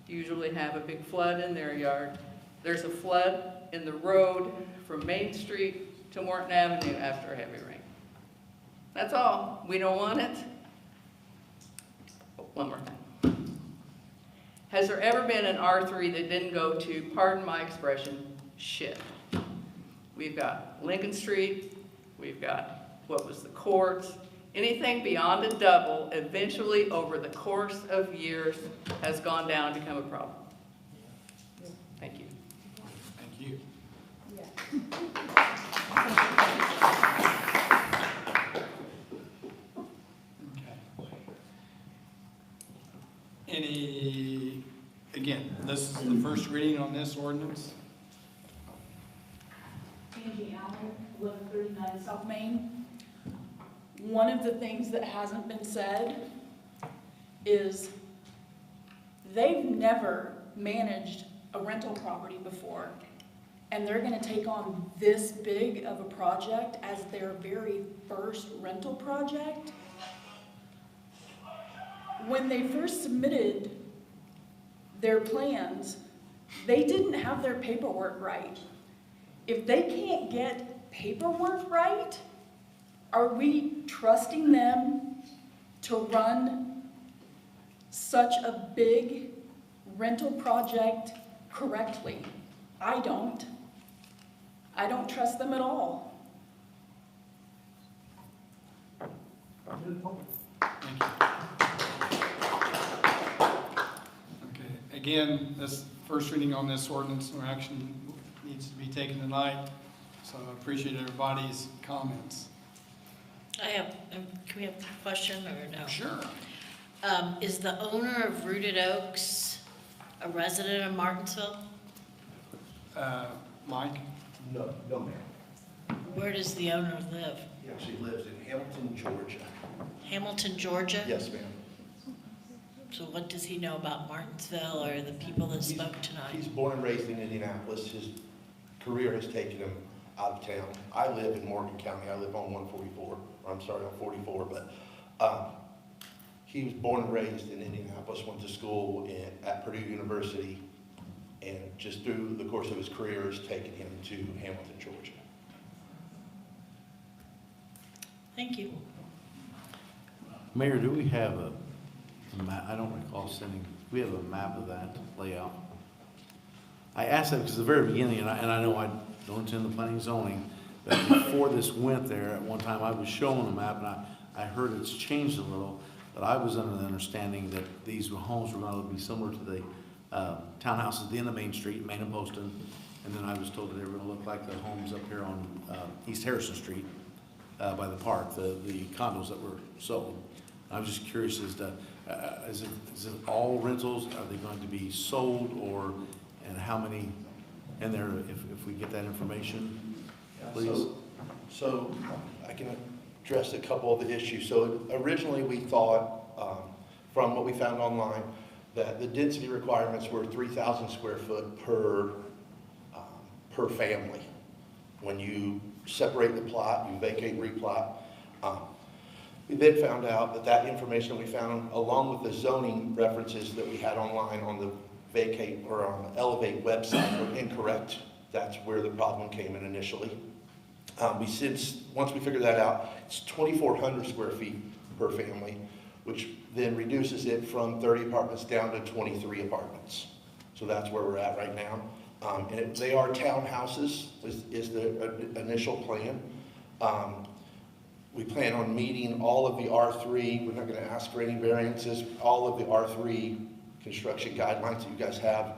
usually have a big flood in their yard. There's a flood in the road from Main Street to Morton Avenue after a heavy rain. That's all. We don't want it. One more thing. Has there ever been an R3 that didn't go to, pardon my expression, shit? We've got Lincoln Street, we've got what was the courts. Anything beyond a double, eventually over the course of years, has gone down and become a problem. Thank you. Thank you. Again, this is the first reading on this ordinance. Angie Allen, 1139 South Main. One of the things that hasn't been said is they've never managed a rental property before, and they're going to take on this big of a project as their very first rental project. When they first submitted their plans, they didn't have their paperwork right. If they can't get paperwork right, are we trusting them to run such a big rental project correctly. I don't trust them at all. Thank you. Okay, again, this first reading on this ordinance, no action needs to be taken tonight, so I appreciate everybody's comments. Can we have a question or no? Sure. Is the owner of Rooted Oaks a resident of Martinsville? Mike? No, ma'am. Where does the owner live? He actually lives in Hamilton, Georgia. Hamilton, Georgia? Yes, ma'am. So what does he know about Martinsville or the people that spoke tonight? He's born and raised in Indianapolis. His career has taken him out of town. I live in Morgan County. I live on 144, on 44, but he was born and raised in Indianapolis, went to school at Purdue University, and just through the course of his career has taken him to Hamilton, Georgia. Thank you. Mayor, do we have a map? I don't recall sending, we have a map of that layout. I asked that because at the very beginning, and I know I don't attend the planning and zoning, but before this went there, at one time I was shown a map, and I heard it's changed a little, but I was under the understanding that these homes were going to be similar to the townhouses at the end of Main Street, Main and Poston, and then I was told that they were going to look like the homes up here on East Harrison Street by the park, the condos that were sold. I was just curious as to, is it all rentals? Are they going to be sold, or, and how many in there, if we get that information, please? So I can address a couple of the issues. So originally we thought, from what we found online, that the density requirements were 3,000 square foot per family. When you separate the plot, you vacate, replot. We then found out that that information we found, along with the zoning references that we had online on the vacate or on the Elevate website, were incorrect. That's where the problem came in initially. Once we figured that out, it's 2,400 square feet per family, which then reduces it from 30 apartments down to 23 apartments. So that's where we're at right now. And they are townhouses, is the initial plan. We plan on meeting all of the R3. We're not going to ask for any variances. All of the R3 construction guidelines that you guys have,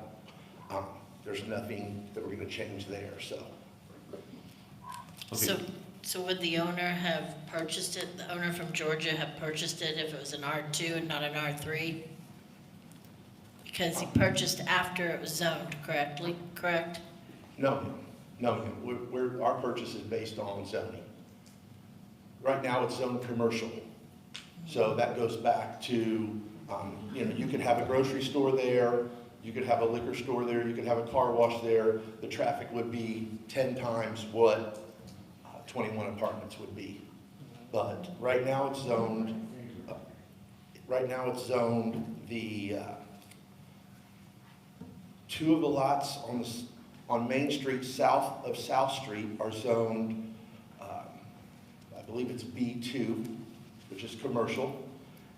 there's nothing that we're going to change there. So. Okay. So would the owner have purchased it, the owner from Georgia have purchased it if it was an R2 and not an R3? Because he purchased after it was zoned correctly, correct? No. Our purchase is based on zoning. Right now it's zoned commercial. So that goes back to, you could have a grocery store there, you could have a liquor store there, you could have a car wash there. The traffic would be 10 times what 21 apartments would be. But right now it's zoned, the two of the lots on Main Street south of South Street are zoned, I believe it's B2, which is commercial.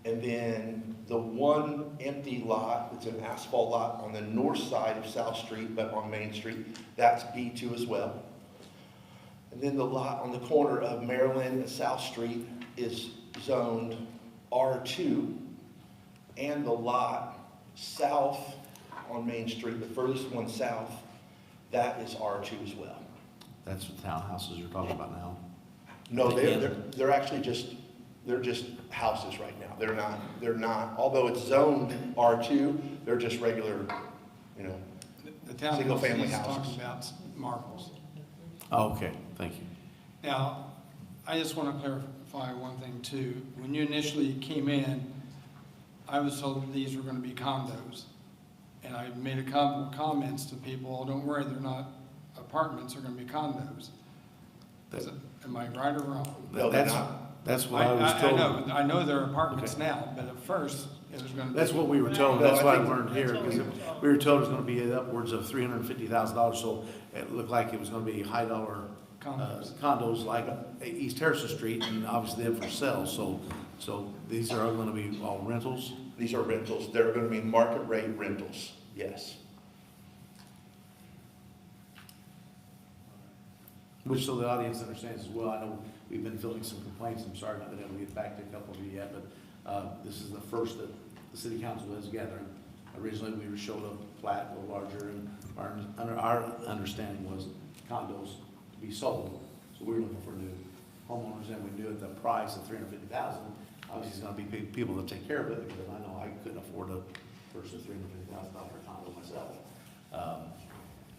And then the one empty lot, it's an asphalt lot on the north side of South Street, but on Main Street, that's B2 as well. And then the lot on the corner of Maryland and South Street is zoned R2, and the lot south on Main Street, the furthest one south, that is R2 as well. That's the townhouses you're talking about now? No, they're actually just houses right now. They're not, although it's zoned R2, they're just regular, The single family townhouse houses. he's talking about marbles. Oh, okay, thank you. Now, I just want to clarify one thing too. When you initially came in, I was told that these were going to be condos. And I made a couple of comments to people, oh, don't worry, they're not apartments, they're going to be condos. Am I right or wrong? No, they're not. That's what I was told. I know they're apartments now, but at first it was going to be. That's what we were told. No, That's I what I think learned here, because we were told it was going to be upwards of $350,000. So it looked like it was going to be high dollar condos like East Harrison Street, and obviously they're for sale. So So these are gonna be all rentals? These are rentals. They're going to be market rate rentals, yes. Which, so the audience understands as well, I know we've been fielding some complaints, I'm sorry not been able to get back to a couple of you yet, but this is the first that the city council is gathering. Originally, we were showed a plat a little larger, and our understanding was condos to be sold. So we were looking for new homeowners, and we knew at the price of $350,000, obviously it's gonna be people that take care of it, because I know I couldn't afford to purchase a $350,000 condo myself.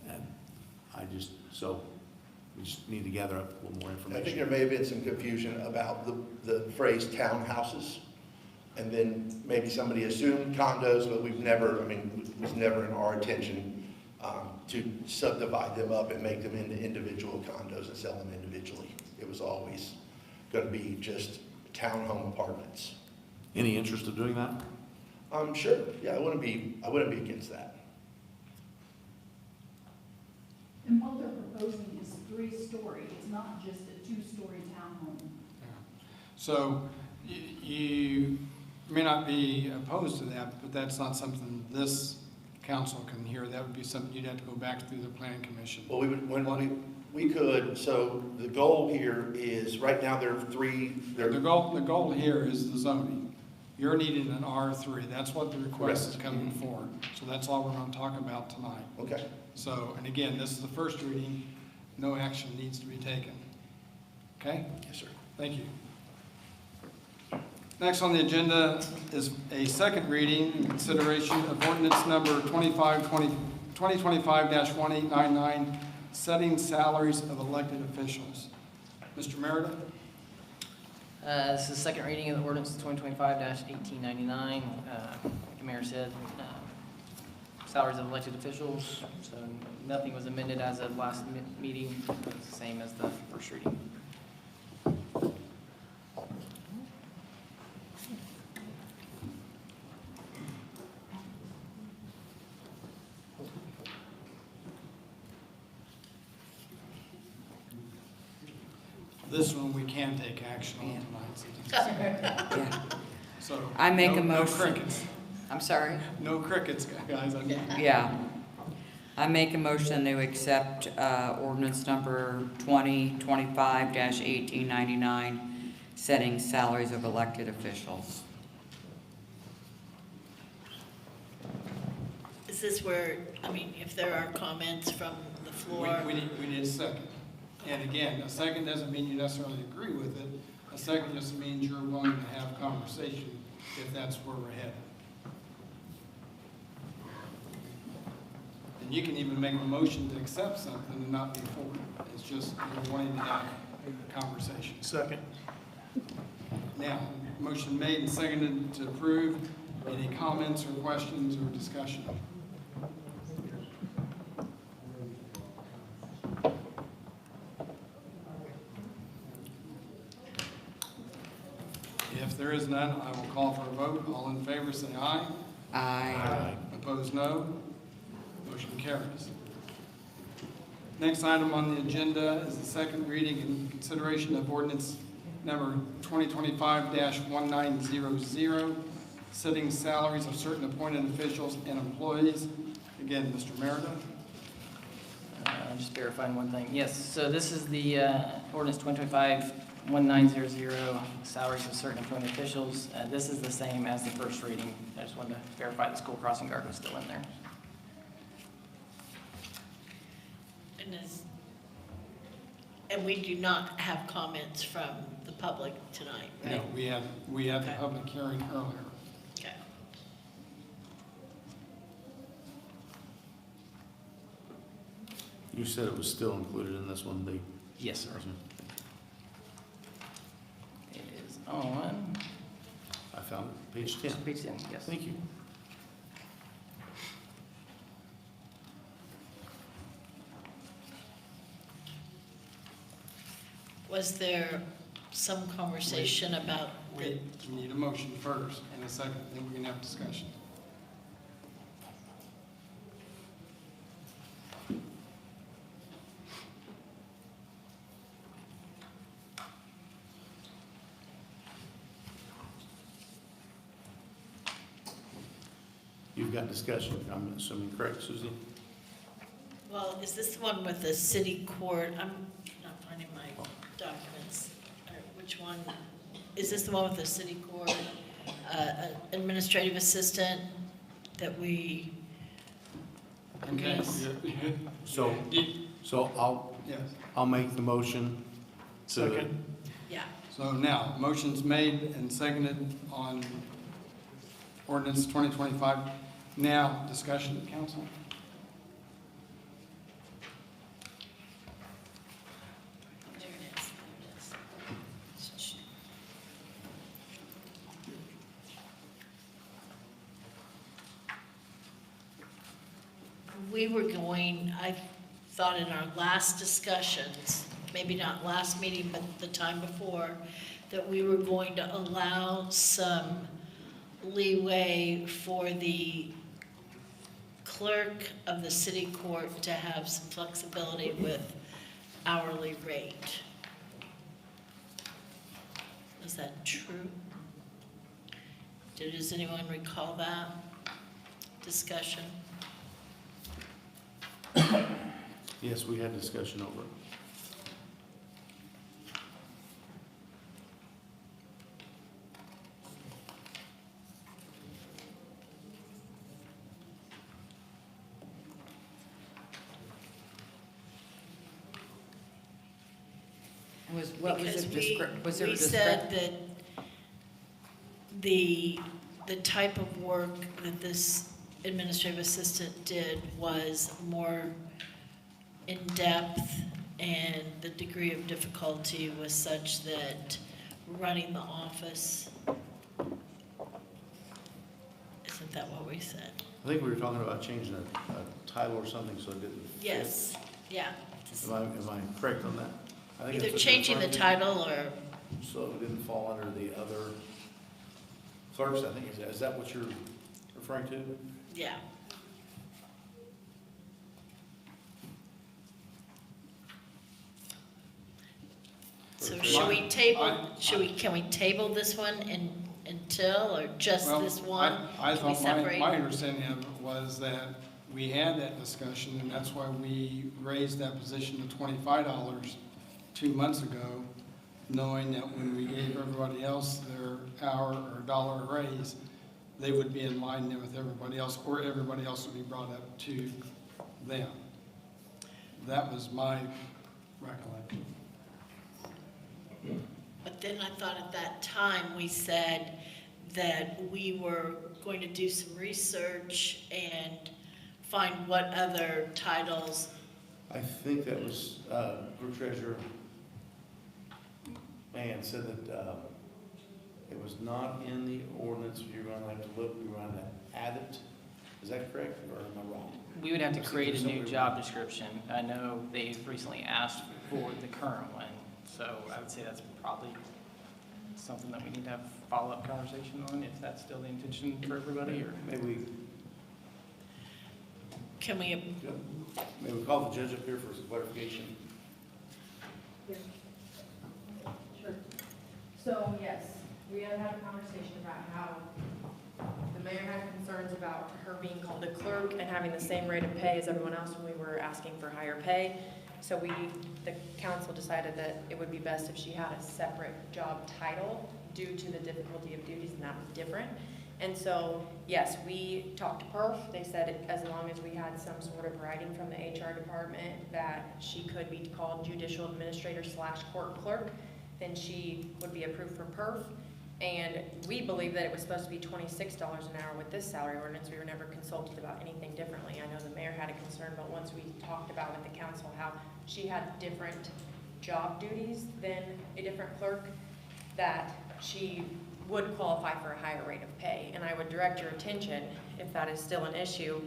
And so we just need to gather up a little more information. I think there may have been some confusion about the phrase townhouses. And then maybe somebody assumed condos, but we've never, it was never in our intention to subdivide them up and make them into individual condos and sell them individually. It was always going to be just townhome apartments. Any interest of doing that? Sure. Yeah, I wouldn't be against that. And what they're proposing is 3-story, it's not just a 2-story townhome. So you may not be opposed to that, but that's not something this council can hear. That would be something you'd have to go back through the planning commission. Well, we could, so the goal here is, right now there are 3. The goal here is the zoning. You're needing an R3. That's what the request is coming for. So that's all we're going to talk about tonight. Okay. So, and again, this is the first reading. No action needs to be taken. Okay? Yes, sir. Thank you. Next on the agenda is a second reading and consideration of ordinance number 2025-1899, setting salaries of elected officials. Mr. Merida? This is the second reading of the ordinance 2025-1899. Like the mayor said, salaries of elected officials, so nothing was amended as of last meeting. It's the same as the first reading. This one we can take action on tonight. Yeah. So I make a no motion. crickets. I'm sorry? No crickets, guys. Yeah. I make a motion to accept ordinance number 2025-1899, setting salaries of elected officials. Is this where, if there are comments from the floor? We need a second. And again, a second doesn't mean you necessarily agree with it. A second just means you're willing to have conversation if that's where we're headed. And you can even make a motion to accept something and not be for it. It's just you're wanting to have a conversation. Second. Now, motion made and seconded to approve. Any comments or questions or discussion? If there is none, I will call for a vote. All in favor, say aye. Aye. Opposed, no. Motion carries. Next item on the agenda is the second reading and consideration of ordinance number 2025-1900, setting salaries of certain appointed officials and employees. Again, Mr. Merida. Just verifying one thing. Yes, so this is the ordinance 2025-1900, salaries of certain appointed officials. This is the same as the first reading. I just wanted to verify the school crossing guard was still in there. And we do not have comments from the public tonight, right? No, we had the public hearing earlier. Okay. You said it was still included in this one, the... Yes, sir. It is on... I found it, page 10. Page 10, yes. Thank you. Was there some conversation about the... We need a motion first and a second, then we can have discussion. you've got discussion, I'm assuming, correct, Susie? Well, is this the one with the city court? I'm not finding my documents. Which one? Is this the one with the city court, administrative assistant that we? Okay. So Yes. I'll make the motion to. Second. Yeah. So now, motion's made and seconded on ordinance 2025. Now, discussion, council? There it is. There it is. We were going, I thought in our last discussions, maybe not last meeting, but the time before, that we were going to allow some leeway for the clerk of the city court to have some flexibility with hourly rate. Is that true? Does anyone recall that discussion? Yes, we had discussion over it. What was Because it, we said that the type of work that this administrative assistant did was more in-depth, and the degree of difficulty was such that running the office, isn't that what we said? I think we were talking about changing a title or something so it didn't fit. Yes, yeah. Am I correct on that? I think Either that's what you're changing the referring to. title or, So it didn't fall under the other clerks, I think. Is that what you're referring to? yeah. So should we table, can we table this one until, or just Well, this one? I Can we thought separate? my understanding of it was that we had that discussion, and that's why we raised that position to $25 2 months ago, knowing that when we gave everybody else their hour or dollar raise, they would be in line there with everybody else, or everybody else would be brought up to them. That was my recollection. But then I thought at that time, we said that we were going to do some research and find what other titles. I think that was, Group Treasurer Mann said that it was not in the ordinance. You're going to have to look, you're going to add it. Is that correct, or am I wrong? We would have to I've seen create a new somewhere- job description. I know they've recently asked for the current one, so I would say that's probably something that we need to have follow-up conversation on, if that's still the intention for everybody, or Maybe Can we, maybe call the judge up here for some clarification. Sure. So, yes, we have had a conversation about how the mayor had concerns about her being called a clerk and having the same rate of pay as everyone else when we were asking for higher pay. So the council decided that it would be best if she had a separate job title due to the difficulty of duties, and that was different. And so, yes, we talked to PERF. They said as long as we had some sort of writing from the HR department that she could be called judicial administrator / court clerk, then she would be approved for PERF. And we believe that it was supposed to be $26 an hour with this salary ordinance. We were never consulted about anything differently. I know the mayor had a concern, but once we talked about with the council how she had different job duties than a different clerk, that she would qualify for a higher rate of pay. And I would direct your attention, if that is still an issue,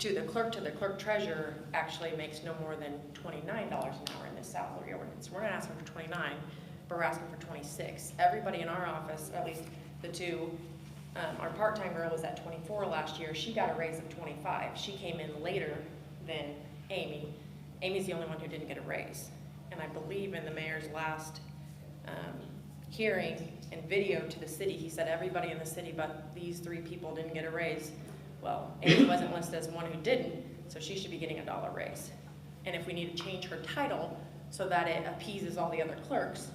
to the clerk treasurer actually makes no more than $29 an hour in this salary ordinance. We're not asking for 29, but we're asking for 26. Everybody in our office, at least the two, our part-time girl was at 24 last year. She got a raise of 25. She came in later than Amy. Amy's the only one who didn't get a raise. And I believe in the mayor's last hearing and video to the city, he said everybody in the city but these 3 people didn't get a raise. Well, Amy wasn't listed as one who didn't, so she should be getting a $1 raise. And if we need to change her title so that it appeases all the other clerks,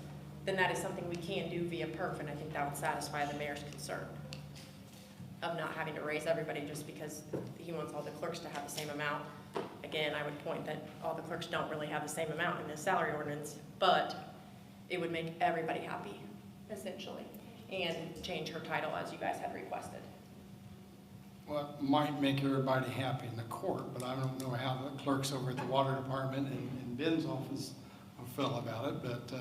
then that is something we can do via perf, and I think that would satisfy the mayor's concern of not having to raise everybody just because he wants all the clerks to have the same amount. Again, I would point that all the clerks don't really have the same amount in the salary ordinance, but it would make everybody happy, essentially, and change her title as you guys had requested. Well, it might make everybody happy in the court, but I don't know how the clerks over at the water department and Ben's office will feel about it, but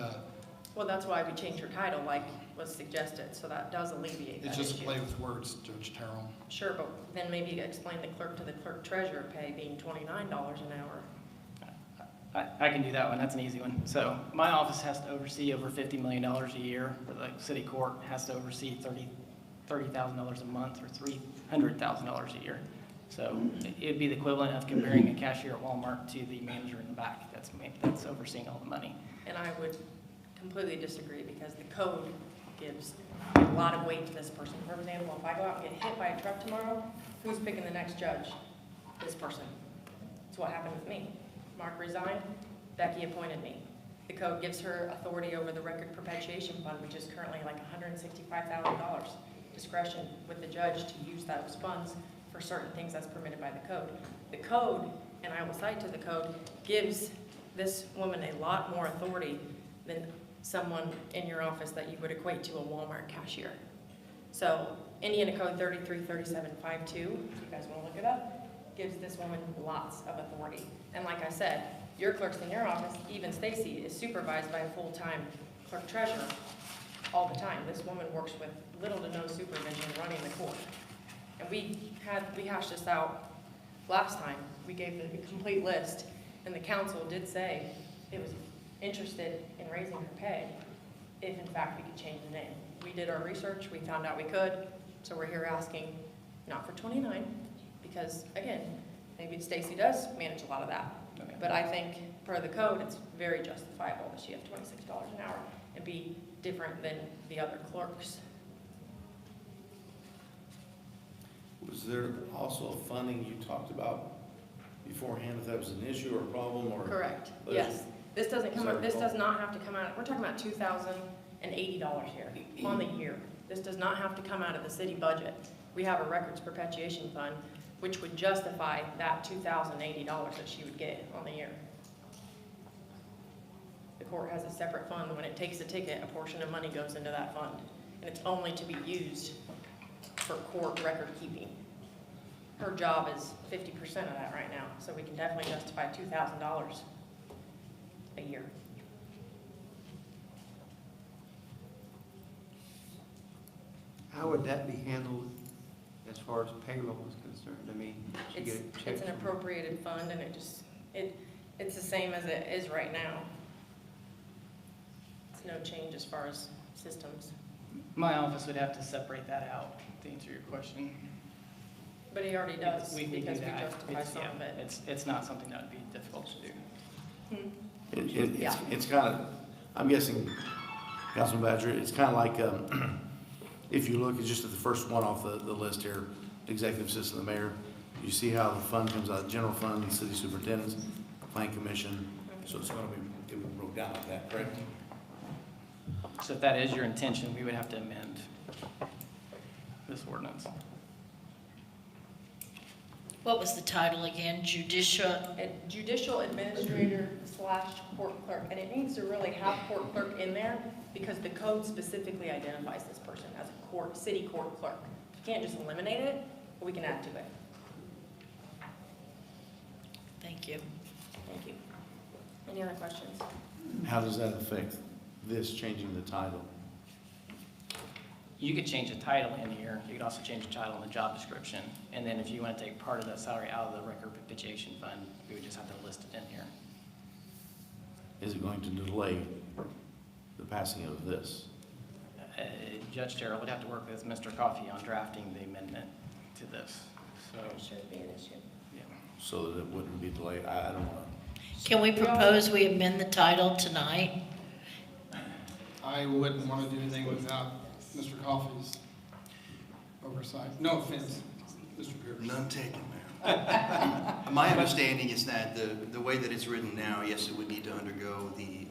Well, that's why we changed her title, like was suggested, so that does alleviate that it's just a issue. play with words, Judge Terrell. Sure, but then maybe explain the clerk to the clerk treasurer pay being $29 an hour. I can do that one, that's an easy one. So my office has to oversee over $50 million a year, but the city court has to oversee $30,000 a month or $300,000 a year. So it'd be the equivalent of comparing a cashier at Walmart to the manager in the back that's overseeing all the money. And I would completely disagree because the code gives a lot of weight to this person. For example, if I go out and get hit by a truck tomorrow, who's picking the next judge? This person. That's what happened with me. Mark resigned, Becky appointed me. The code gives her authority over the record perpetuation fund, which is currently like $165,000. Discretion with the judge to use those funds for certain things that's permitted by the code. The code, and I will cite to the code, gives this woman a lot more authority than someone in your office that you would equate to a Walmart cashier. So Indiana Code 333752, if you guys want to look it up, gives this woman lots of authority. And like I said, your clerks in your office, even Stacy, is supervised by a full-time clerk treasurer all the time. This woman works with little to no supervision running the court. And we hashed this out last time. We gave the complete list, and the council did say it was interested in raising her pay if in fact we could change the name. We did our research, we found out we could, so we're here asking not for 29, because again, maybe Stacy does manage a lot of that. Okay. But I think per the code, it's very justifiable that she have $26 an hour and be different than the other clerks. Was there also funding you talked about beforehand, if that was an issue or a problem or? Correct, yes. This does not have to come out, we're talking about $2,080 here on the year. This does not have to come out of the city budget. We have a records perpetuation fund, which would justify that $2,080 that she would get on the year. The court has a separate fund. When it takes a ticket, a portion of money goes into that fund. And it's only to be used for court record keeping. Her job is 50% of that right now, so we can definitely justify $2,000 a year. How would that be handled as far as payroll is concerned? I mean, she get a check It's an from- appropriated fund, and it's the same as it is right now. It's no change as far as systems. My office would have to separate that out to answer your question. But he already does, We because we do that. justify It's- some yeah, of it. It's not something that would be difficult to do. It's kind of, I'm guessing, Councilman Badger, it's kind of like, if you look at just at the first one off the list here, executive assistant of the mayor, you see how the fund comes out of general fund, city superintendents, plan commission, so it's going to be, it would broke down like that, correct? So if that is your intention, we would have to amend this ordinance. What was the title again? Judicial administrator / court clerk, and it needs to really have court clerk in there because the code specifically identifies this person as a city court clerk. You can't just eliminate it, but we can add to it. Thank you. Thank you. Any other questions? How does that affect this, changing the title? You could change the title in here. You could also change the title in the job description. And then if you want to take part of that salary out of the record perpetuation fund, we would just have to list it in here. Is it going to delay the passing of this? Judge Terrell would have to work with Mr. Coffey on drafting the amendment to this. So It should be an issue. yeah. So that it wouldn't be delayed? I don't want to. Can we propose we amend the title tonight? I wouldn't want to do anything without Mr. Coffey's oversight. No offense. Mr. Pierce. None taken, Mayor. My understanding is that the way that it's written now, yes, it would need to undergo the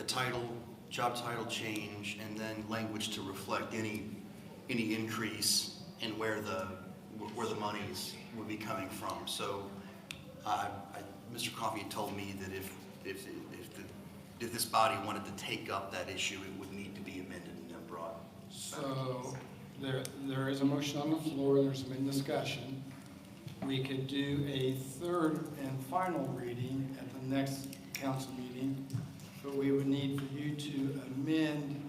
title, job title change, and then language to reflect any increase in where the monies would be coming from. So, Mr. Coffey had told me that if this body wanted to take up that issue, it would need to be amended and then brought. So there is a motion on the floor, and there's been discussion. We could do a third and final reading at the next council meeting, but we would need for you to amend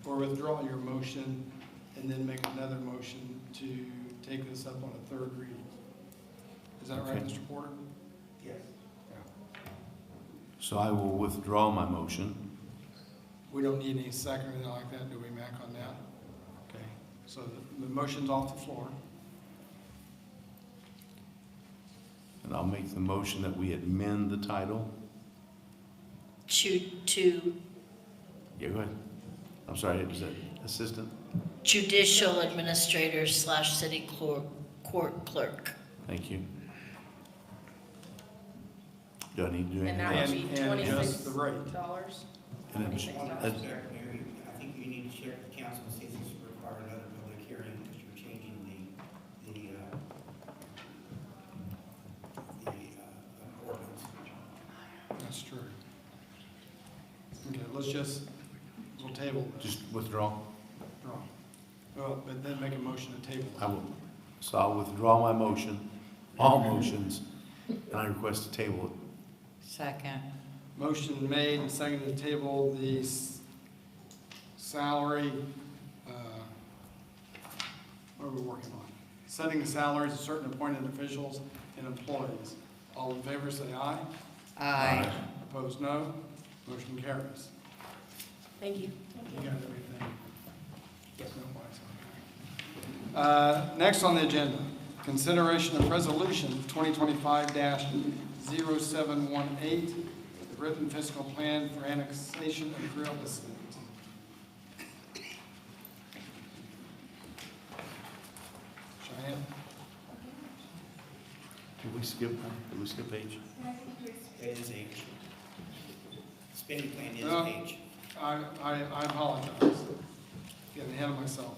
or withdraw your motion and then make another motion to take this up on a third reading. Is that right, Mr. Porter? Yes. So I will withdraw my motion. We don't need any second or anything like that, do we, Mac, on that? Okay, so the motion's off the floor. And I'll make the motion that we amend the title. To Yeah, go ahead. I'm sorry, is that assistant? judicial administrator / city court clerk. Thank you. Do I need to do And anything that would else? be And just the rate. $26. And then- I think you need to share with the council and see if this require another public hearing, because you're changing the ordinance. That's true. Okay, we'll table this. Just withdraw? Withdraw. Well, but then make a motion to table. I will. So I'll withdraw my motion, all motions, and I request to table it. Second. Motion made and seconded to table the salary, what are we working on? Setting the salaries of certain appointed officials and employees. All in favor, say aye. Aye. Opposed, no. Motion carries. Thank you. You got everything? Yes. Next on the agenda, consideration of resolution 2025-0718, the written fiscal plan for annexation of real estate. Cheyenne? Did we skip page? It is H. Spending plan is No. H. I apologize. Getting ahead of myself.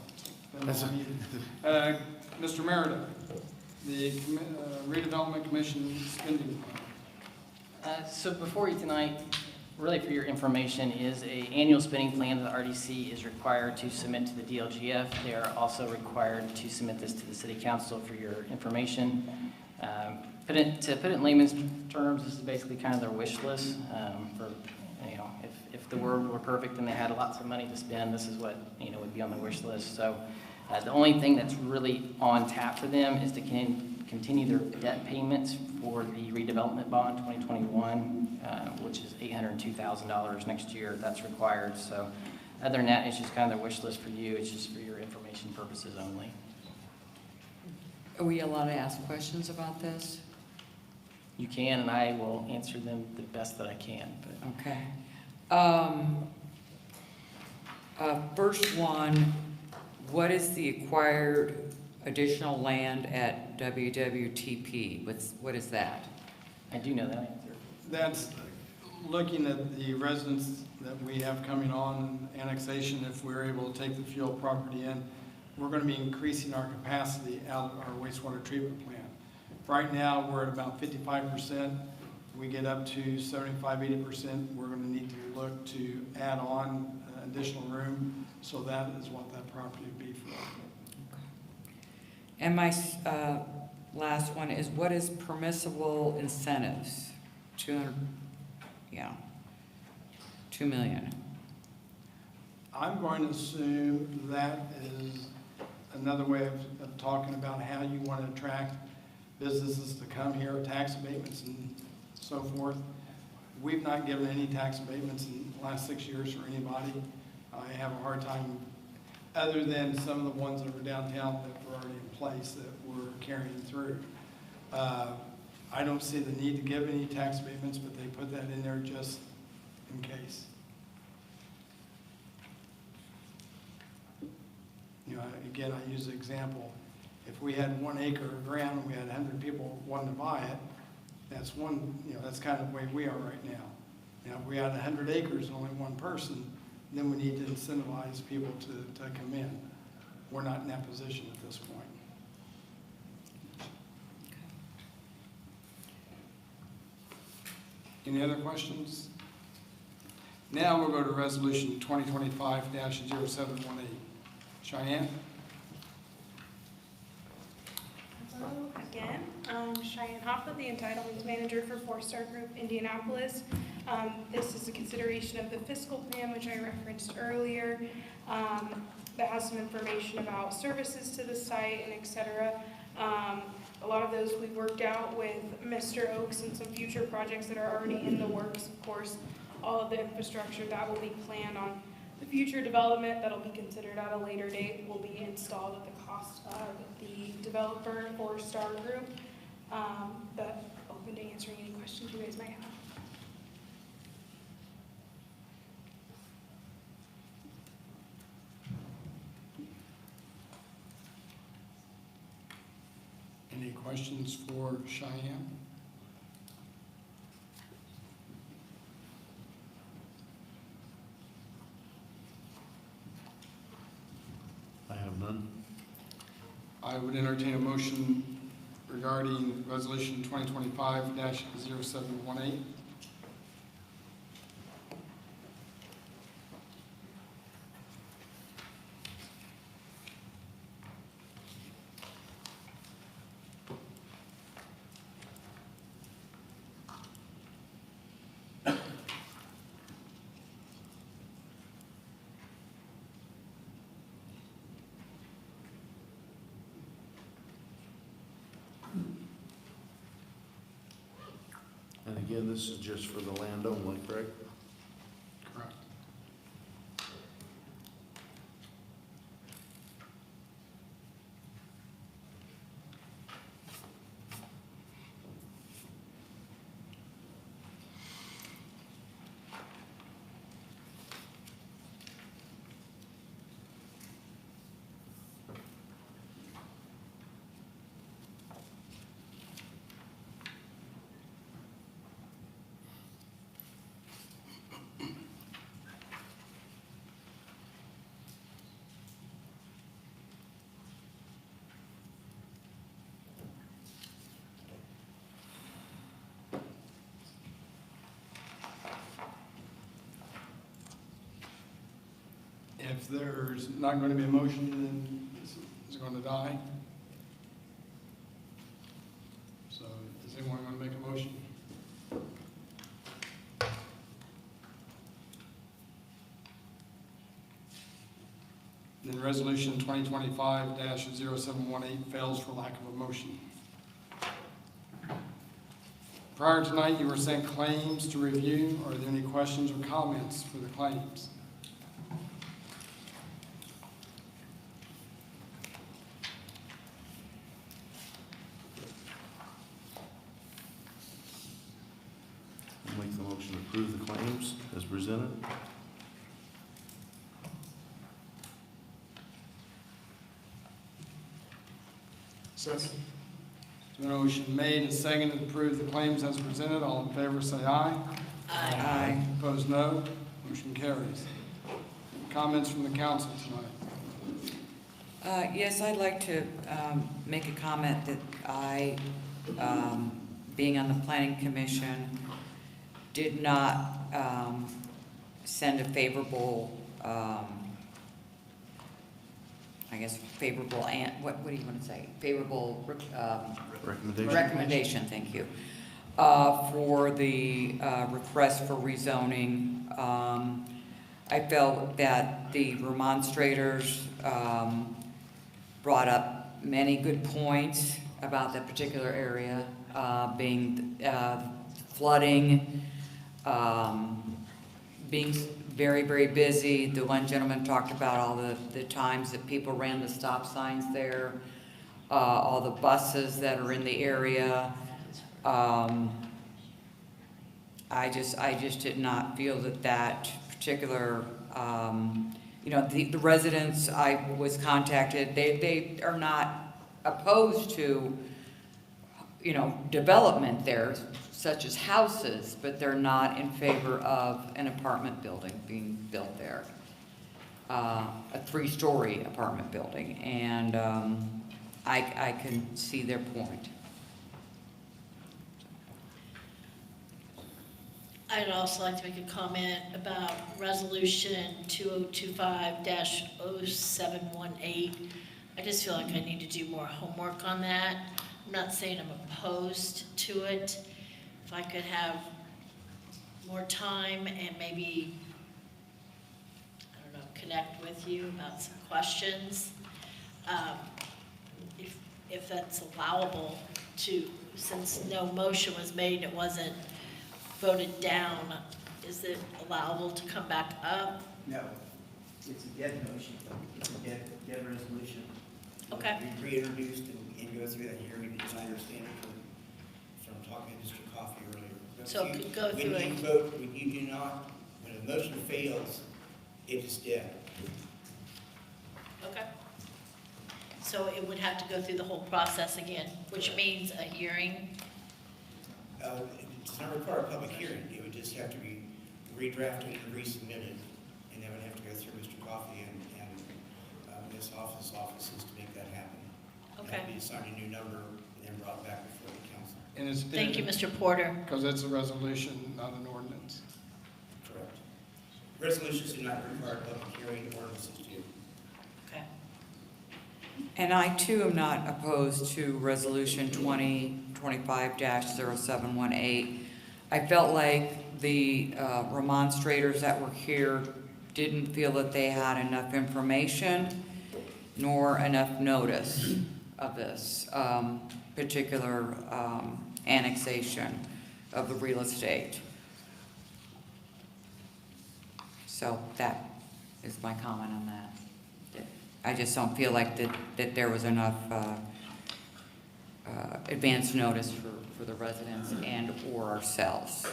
Mr. Merida, the redevelopment commission spending plan. So before you tonight, really for your information, is a annual spending plan that the RDC is required to submit to the DLGF. They are also required to submit this to the city council for your information. To put it in layman's terms, this is basically kind of their wish list for, if the world were perfect and they had lots of money to spend, this is what, would be on the wish list. So the only thing that's really on tap for them is to continue their debt payments for the redevelopment bond 2021, which is $802,000 next year. That's required. So other than that, it's just kind of their wish list for you. It's just for your information purposes only. Are we allowed to ask questions about this? You can, and I will answer them the best that I can. But. Okay. First one, what is the acquired additional land at WWTP? What is that? I do know that answer. That's looking at the residents that we have coming on annexation. If we're able to take the fuel property in, we're going to be increasing our capacity out of our wastewater treatment plant. Right now, we're at about 55%. We get up to 75, 80%. We're going to need to look to add on additional room. So that is what that property would be for. And my last one is, what is permissible incentives? 2 million. I'm going to assume that is another way of talking about how you want to attract businesses to come here, tax abatements and so forth. We've not given any tax abatements in the last 6 years for anybody. I have a hard time, other than some of the ones that were downtown that were already in place that we're carrying through. I don't see the need to give any tax abatements, but they put that in there just in case. Again, I use the example, If we had 1 acre of ground and we had 100 people wanting to buy it, that's one, that's kind of the way we are right now. Now, if we had 100 acres and only one person, then we need to incentivize people to come in. We're not in that position at this point. Any other questions? Now we'll go to resolution 2025-0718. Cheyenne? Hello again. Cheyenne Hoffa, the Entitlements Manager for 4-Star Group Indianapolis. This is a consideration of the fiscal plan, which I referenced earlier, that has some information about services to the site and et cetera. A lot of those we've worked out with Mr. Oaks and some future projects that are already in the works. Of course, all of the infrastructure that will be planned on the future development that'll be considered at a later date will be installed at the cost of the developer, 4-Star Group. But open to answering any questions you guys might have. Any questions for Cheyenne? I have none. I would entertain a motion regarding resolution 2025-0718. And again, this is just for the land only, correct? Correct. If there's not going to be a motion, then it's going to die. So does anyone want to make a motion? Then resolution 2025-0718 fails for lack of a motion. Prior tonight, you were sent claims to review. Are there any questions or comments for the claims? I'll make the motion to approve the claims as presented. Second. Motion made and seconded to approve the claims as presented. All in favor say aye. Aye. Opposed, no. Motion carries. Comments from the council tonight? Yes, I'd like to make a comment that I, being on the planning commission, did not send a favorable, what do you want to say? Favorable recommendation, thank you, for the request for rezoning. I felt that the remonstrators brought up many good points about that particular area, being flooding, being very, very busy. The one gentleman talked about all the times that people ran the stop signs there, all the buses that are in the area. I just did not feel that particular, the residents I was contacted, they are not opposed to, you know, development there, such as houses, but they're not in favor of an apartment building being built there. A 3-story apartment building, and I can see their point. I'd also like to make a comment about Resolution 2025-0718. I just feel like I need to do more homework on that. I'm not saying I'm opposed to it. If I could have more time and maybe, I don't know, connect with you about some questions. If that's allowable to, since no motion was made, it wasn't voted down, is it allowable to come back up? No, it's a dead motion, it's a dead resolution. Okay. Be reintroduced and go through that hearing, as I understand it from talking to Mr. Coffey earlier. So it could go through When you vote, when you do not, when a motion fails, it is dead. Okay. So it would have to go through the whole process again, which means a hearing? It's not require a public hearing, it would just have to be redrafted and resubmitted, and that would have to go through Mr. Coffey and Ms. Hoffman's offices to make that happen. Okay. That would be assigned a new number and then brought back before the council. And it's. Thank you, Mr. Porter. Because it's a resolution, not an ordinance. Correct. Resolutions do not require a public hearing, ordinances do. Okay. And I too am not opposed to Resolution 2025-0718. I felt like the remonstrators that were here didn't feel that they had enough information nor enough notice of this particular annexation of the real estate. So that is my comment on that. I just don't feel like that there was enough advance notice for the residents and or ourselves.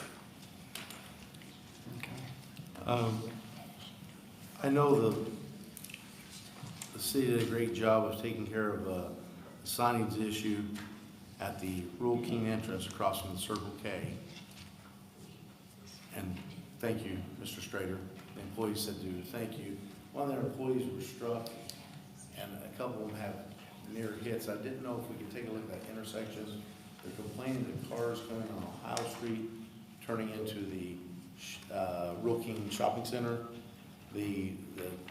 I know the city did a great job of taking care of the signage issue at the Rural King entrance across from the Circle K. And thank you, Mr. Strader. The employees said thank you. One of their employees was struck, and a couple of them have near hits. I didn't know if we could take a look at that intersection. They're complaining that cars coming on Ohio Street, turning into the Rural King Shopping Center, the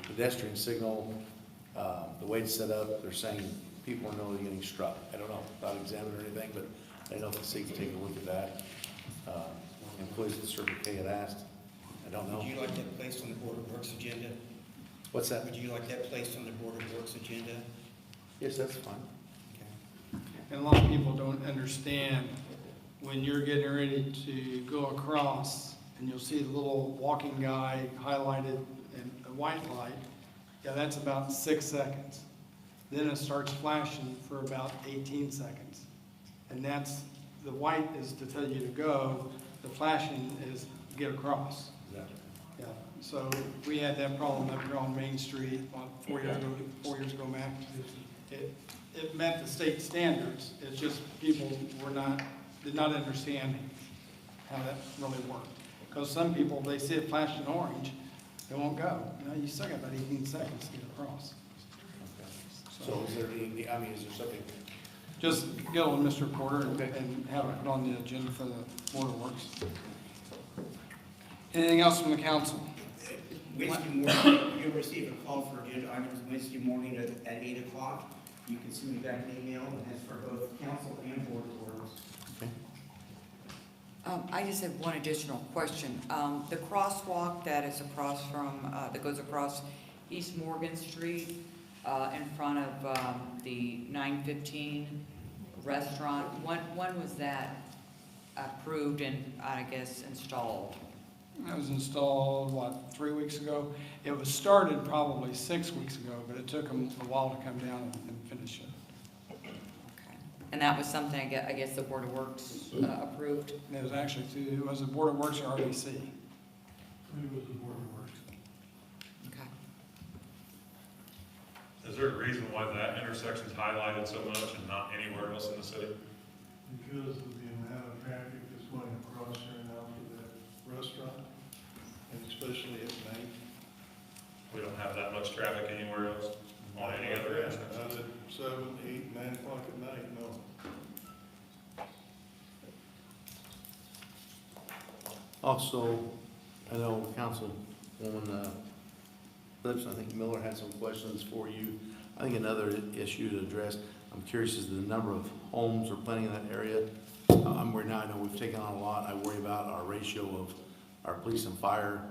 pedestrian signal, the way it's set up, they're saying people are normally getting struck. I don't know, not examined or anything, but I know if the city can take a look at that. Employees at the Circle K had asked. I don't know. Would you like that placed on the Board of Works agenda? What's that? Would you like that placed on the Board of Works agenda? Yes, that's fine. And a lot of people don't understand when you're getting ready to go across and you'll see the little walking guy highlighted in a white light. Yeah, that's about 6 seconds. Then it starts flashing for about 18 seconds. And that's, the white is to tell you to go, the flashing is get across. Yeah, so we had that problem up here on Main Street 4 years ago, Mac. It met the state standards. It's just people did not understand how that really worked. Because some people, they see it flashing orange, they won't go. You know, you still got about 18 seconds to get across. So is there any, I mean, is there something? Just get on Mr. Porter and have it put on the agenda for the Board of Works. Anything else from the council? Wednesday morning, you'll receive a call for agenda items Wednesday morning at 8 o'clock. You can send me back an email, and that's for both council and Board of Works. I just have one additional question. The crosswalk that is across from, that goes across East Morgan Street in front of the 915 restaurant, when was that approved and, I guess, installed? It was installed, 3 weeks ago? It was started probably 6 weeks ago, but it took them a while to come down and finish it. And that was something, I guess, the Board of Works approved? It was actually, it was the Board of Works or RDC? It was the Board of Works. Okay. Is there a reason why that intersections highlighted so much and not anywhere else in the city? Because of the amount of traffic that's going across there now for that restaurant, and especially at night. We don't have that much traffic anywhere else on any other Not intersection. at 7, 8, 9 o'clock at night, no. Also, I know Councilwoman Lips, I think Miller had some questions for you. I think another issue to address, I'm curious, is the number of homes or planning in that area. I'm worried now, I know we've taken on a lot. I worry about our ratio of our police and fire,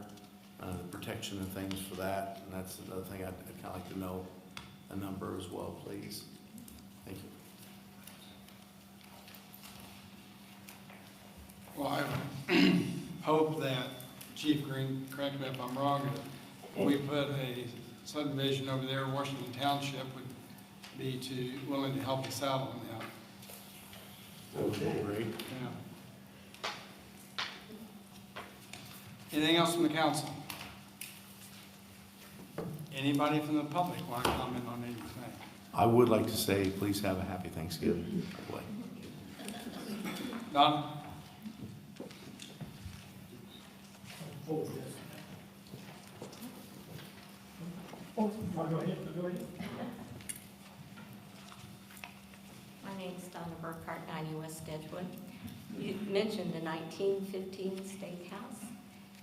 protection and things for that. And that's another thing I'd kind of like to know a number as well, please. Thank you. Well, I hope that Chief Green, correct me if I'm wrong, if we put a subdivision over there, Washington Township would be willing to help us out on that. Okay, great. Yeah. Anything else from the council? Anybody from the public want to comment on anything? I would like to say, please have a happy Thanksgiving. Don? My name's Donna Burkhart, 90 West Edgewood. You mentioned the 1915 Steakhouse.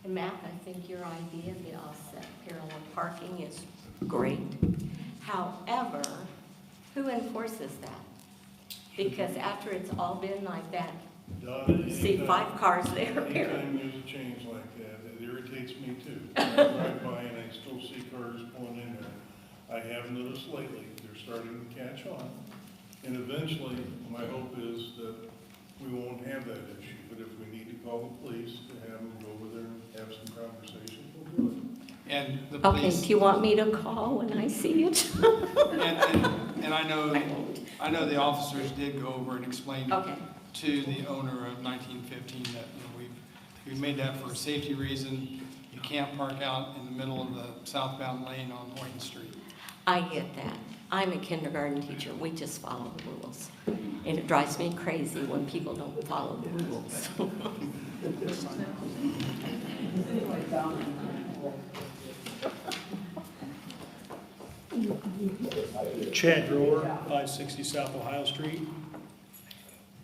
And Matt, I think your idea of the offset parallel parking is great. However, who enforces that? Because after it's all been like that, you see 5 cars there. Anytime there's a change like that, it irritates me too. I drive by and I still see cars pulling in there. I have noticed lately, they're starting to catch on. And eventually, my hope is that we won't have that issue. But if we need to call the police to have them go over there and have some conversations, we'll do it. And the Okay, police. do you want me to call when I see it? And I know the officers did go over and explain Okay. to the owner of 1915 that, we've made that for a safety reason. You can't park out in the middle of the southbound lane on Horton Street. I get that. I'm a kindergarten teacher. We just follow the rules. And it drives me crazy when people don't follow the rules. Chad Rohr, 560 South Ohio Street.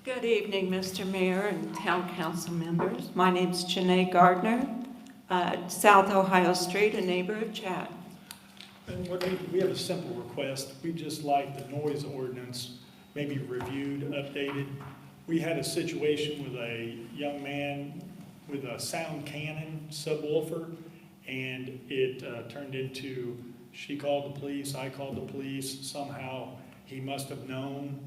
Good evening, Mr. Mayor and Town Council members. My name's Janae Gardner, South Ohio Street, a neighbor of Chad. And we have a simple request. We'd just like the noise ordinance maybe reviewed, updated. We had a situation with a young man with a sound cannon subwoofer, and it turned into, she called the police, I called the police. Somehow he must have known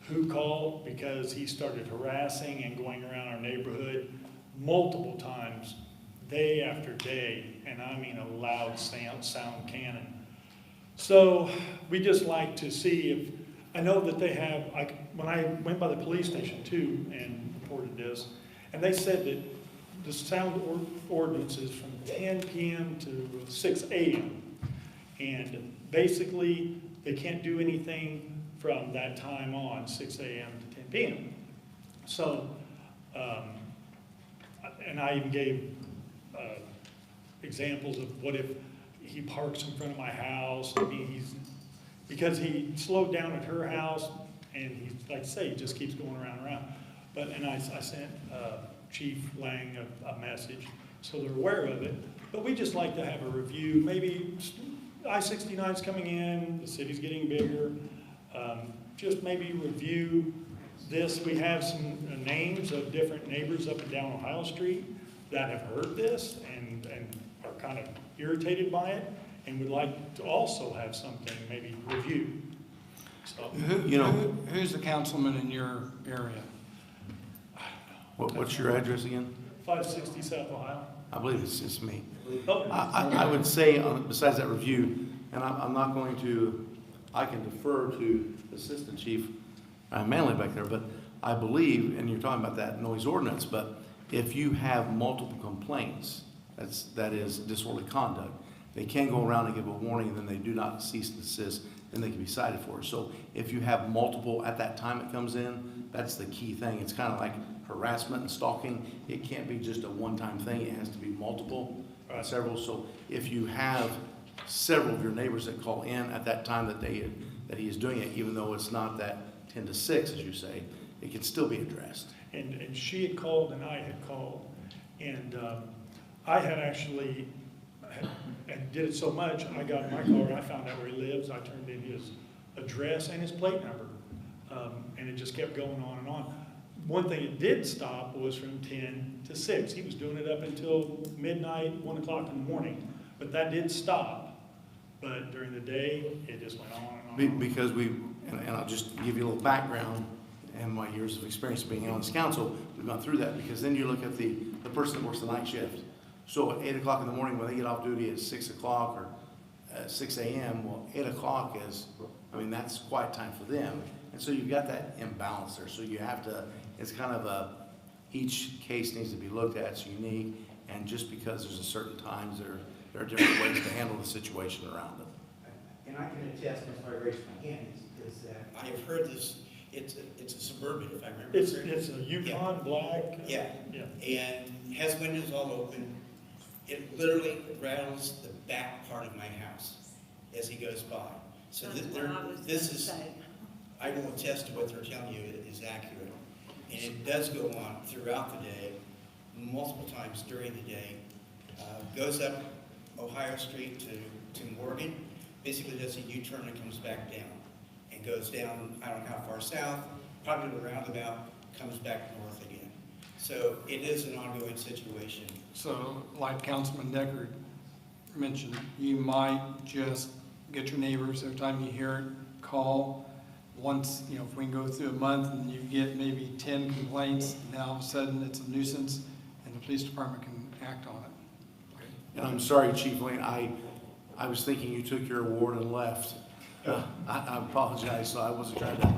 who called, because he started harassing and going around our neighborhood multiple times, day after day, and I mean a loud sound cannon. So we just like to see if, I know that they have, when I went by the police station too and reported this, and they said that the sound ordinance is from 10 p.m. to 6 a.m. And basically, they can't do anything from that time on, 6 a.m. to 10 p.m. So, and I even gave examples of what if he parks in front of my house. I mean, because he slowed down at her house, and he, like I say, he just keeps going around and around. But, and I sent Chief Lang a message, so they're aware of it. But we just like to have a review. Maybe I-69's coming in, the city's getting bigger. Just maybe review this. We have some names of different neighbors up and down Ohio Street that have heard this and are kind of irritated by it, and would like to also have something maybe reviewed. So, Who's the councilman in your area? What's your address again? 560 South Ohio. I believe it's just me. Oh. I would say, besides that review, and I'm not going to, I can defer to Assistant Chief Manley back there, but I believe, and you're talking about that noise ordinance, but if you have multiple complaints, that is disorderly conduct, they can go around and give a warning, and then they do not cease and desist. then they can be cited for it. So if you have multiple at that time it comes in, that's the key thing. It's kind of like harassment and stalking. It can't be just a one-time thing. It has to be multiple, several. So if you have several of your neighbors that call in at that time that he is doing it, even though it's not that 10 to 6, as you say, it can still be addressed. And she had called and I had called, and I had actually, and did it so much, I got in my car and I found out where he lives. I turned in his address and his plate number, and it just kept going on and on. One thing it did stop was from 10 to 6. He was doing it up until midnight, 1 o'clock in the morning, but that did stop. But during the day, it just went on and on. Because and I'll just give you a little background and my years of experience being on this council, we've gone through that, because then you look at the person that works the night shift. So at 8 o'clock in the morning, when they get off duty at 6 o'clock or 6 a.m., well, 8 o'clock is, that's quiet time for them. And so you've got that imbalance there. So you have to, it's kind of each case needs to be looked at, it's unique, and just because there's a certain times, there are different ways to handle the situation around it. And I can attest, Ms. Vibration, again, is that I have heard this, it's a Suburban, if I remember correctly. It's a Yukon black. Yeah, and has windows all open. It literally rattles the back part of my house as he goes by. So this is, I will attest to what they're telling you is accurate. And it does go on throughout the day, multiple times during the day. Goes up Ohio Street to Morgan, basically does a U-turn and comes back down. And goes down, I don't know how far south, probably to the roundabout, comes back north again. So it is an ongoing situation. So like Councilman Deckard mentioned, you might just get your neighbors every time you hear it, call. Once, if we can go through a month and you get maybe 10 complaints, now all of a sudden it's a nuisance and the police department can act on it. Okay. And I'm sorry, Chief Lane, I was thinking you took your award and left. I apologize, so I wasn't trying to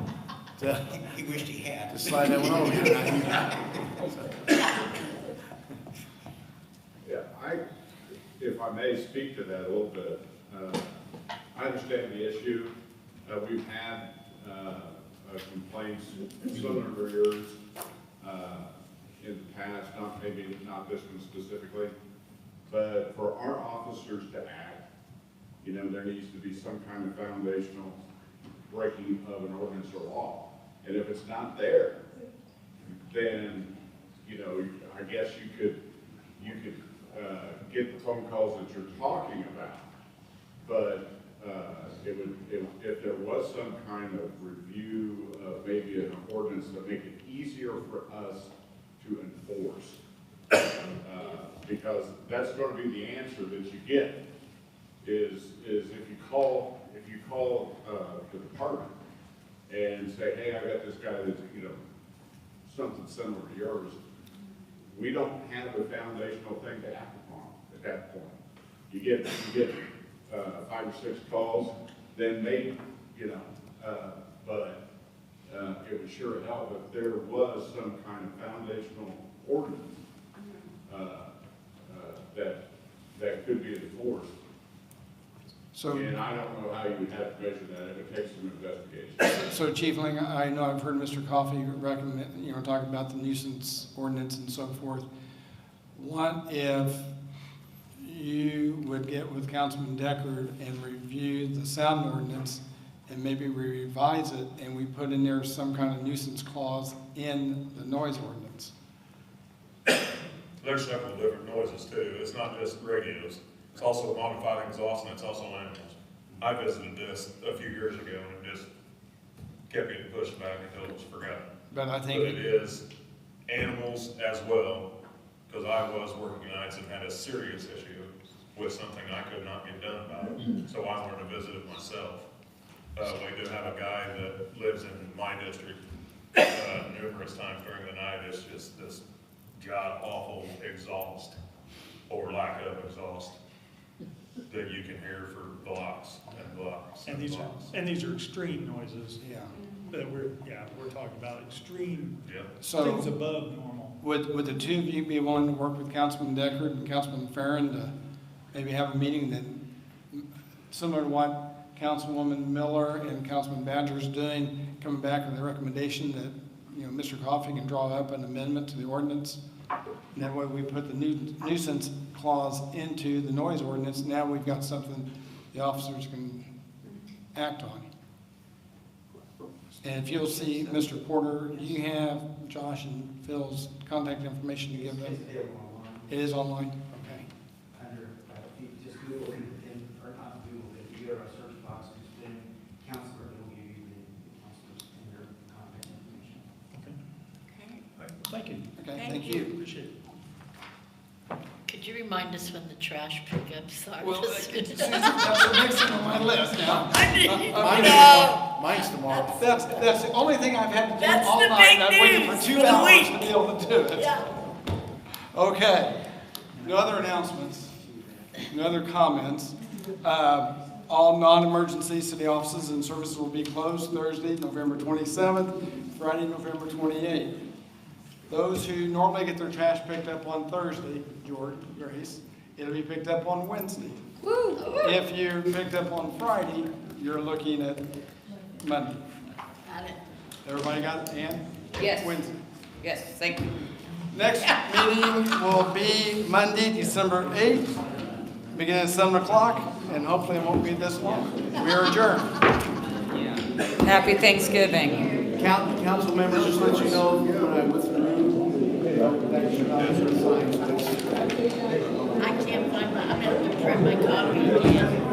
he wished he had. To slide that one over here. Yeah, if I may speak to that a little bit, I understand the issue. We've had complaints similar to yours in the past, maybe not this one specifically, but for our officers to act, there needs to be some kind of foundational breaking of an ordinance or law. And if it's not there, then, I guess you could get the phone calls that you're talking about. But if there was some kind of review of maybe an ordinance to make it easier for us to enforce, because that's going to be the answer that you get. Is if you call the department and say, hey, I got this guy that's something similar to yours, we don't have a foundational thing to act upon at that point. You get 5 or 6 calls, then maybe, but it would sure help if there was some kind of foundational ordinance that could be enforced. And I don't know how you would have to measure that. It would take some investigation. So Chief Lang, I know I've heard Mr. Coffey recommend, talk about the nuisance ordinance and so forth. What if you would get with Councilman Deckard and review the sound ordinance and maybe we revise it and we put in there some kind of nuisance clause in the noise ordinance? There's several different noises too. It's not just radios. It's also modified exhaust and it's also animals. I visited this a few years ago and it just kept getting pushed back until it was forgotten. But I think it is animals as well, because I was working nights and had a serious issue with something I could not get done about it. So I wanted to visit it myself. We do have a guy that lives in my district numerous times during the night. It's just this god-awful exhaust or lack of exhaust that you can hear for blocks and blocks and blocks. And these are extreme noises. Yeah. That we're talking about extreme. Yeah. So things above normal. Would the two of you be willing to work with Councilman Deckard and Councilman Farron to maybe have a meeting that, similar to what Councilwoman Miller and Councilman Badger's doing, coming back with a recommendation that, Mr. Coffey can draw up an amendment to the ordinance. And that way we put the nuisance clause into the noise ordinance. Now we've got something the officers can act on. And if you'll see, Mr. Porter, you have Josh and Phil's contact information to give them? It is online? Okay. Under, if you just Google or not Google, if you go to our search box, just put in counselor, it'll give you the counselors and their contact information. Okay. Thank you. Okay, Thank thank you. Appreciate it. Could you remind us when the trash pickups are? Well, that's the next thing on my list now. Mine's tomorrow. That's the only thing I've had to do That's all the night, big and I've waited for news 2 for the hours week. to be able to do it. Yeah. Okay. No other announcements? No other comments? All non-emergency city offices and services will be closed Thursday, November 27th, Friday, November 28th. Those who normally get their trash picked up on Thursday, Grace, it'll be picked up on Wednesday. Woo! If you're picked up on Friday, you're looking at Monday. Got it. Everybody got it, Ann? Yes. Wednesday. Yes, thank you. Next meeting will be Monday, December 8th, beginning at 7 o'clock, and hopefully it won't be this long. We are adjourned. Happy Thanksgiving. Council members, just let you know, when I withdrew, that should not have been signed. I can't find my, I'm going to print my copy again.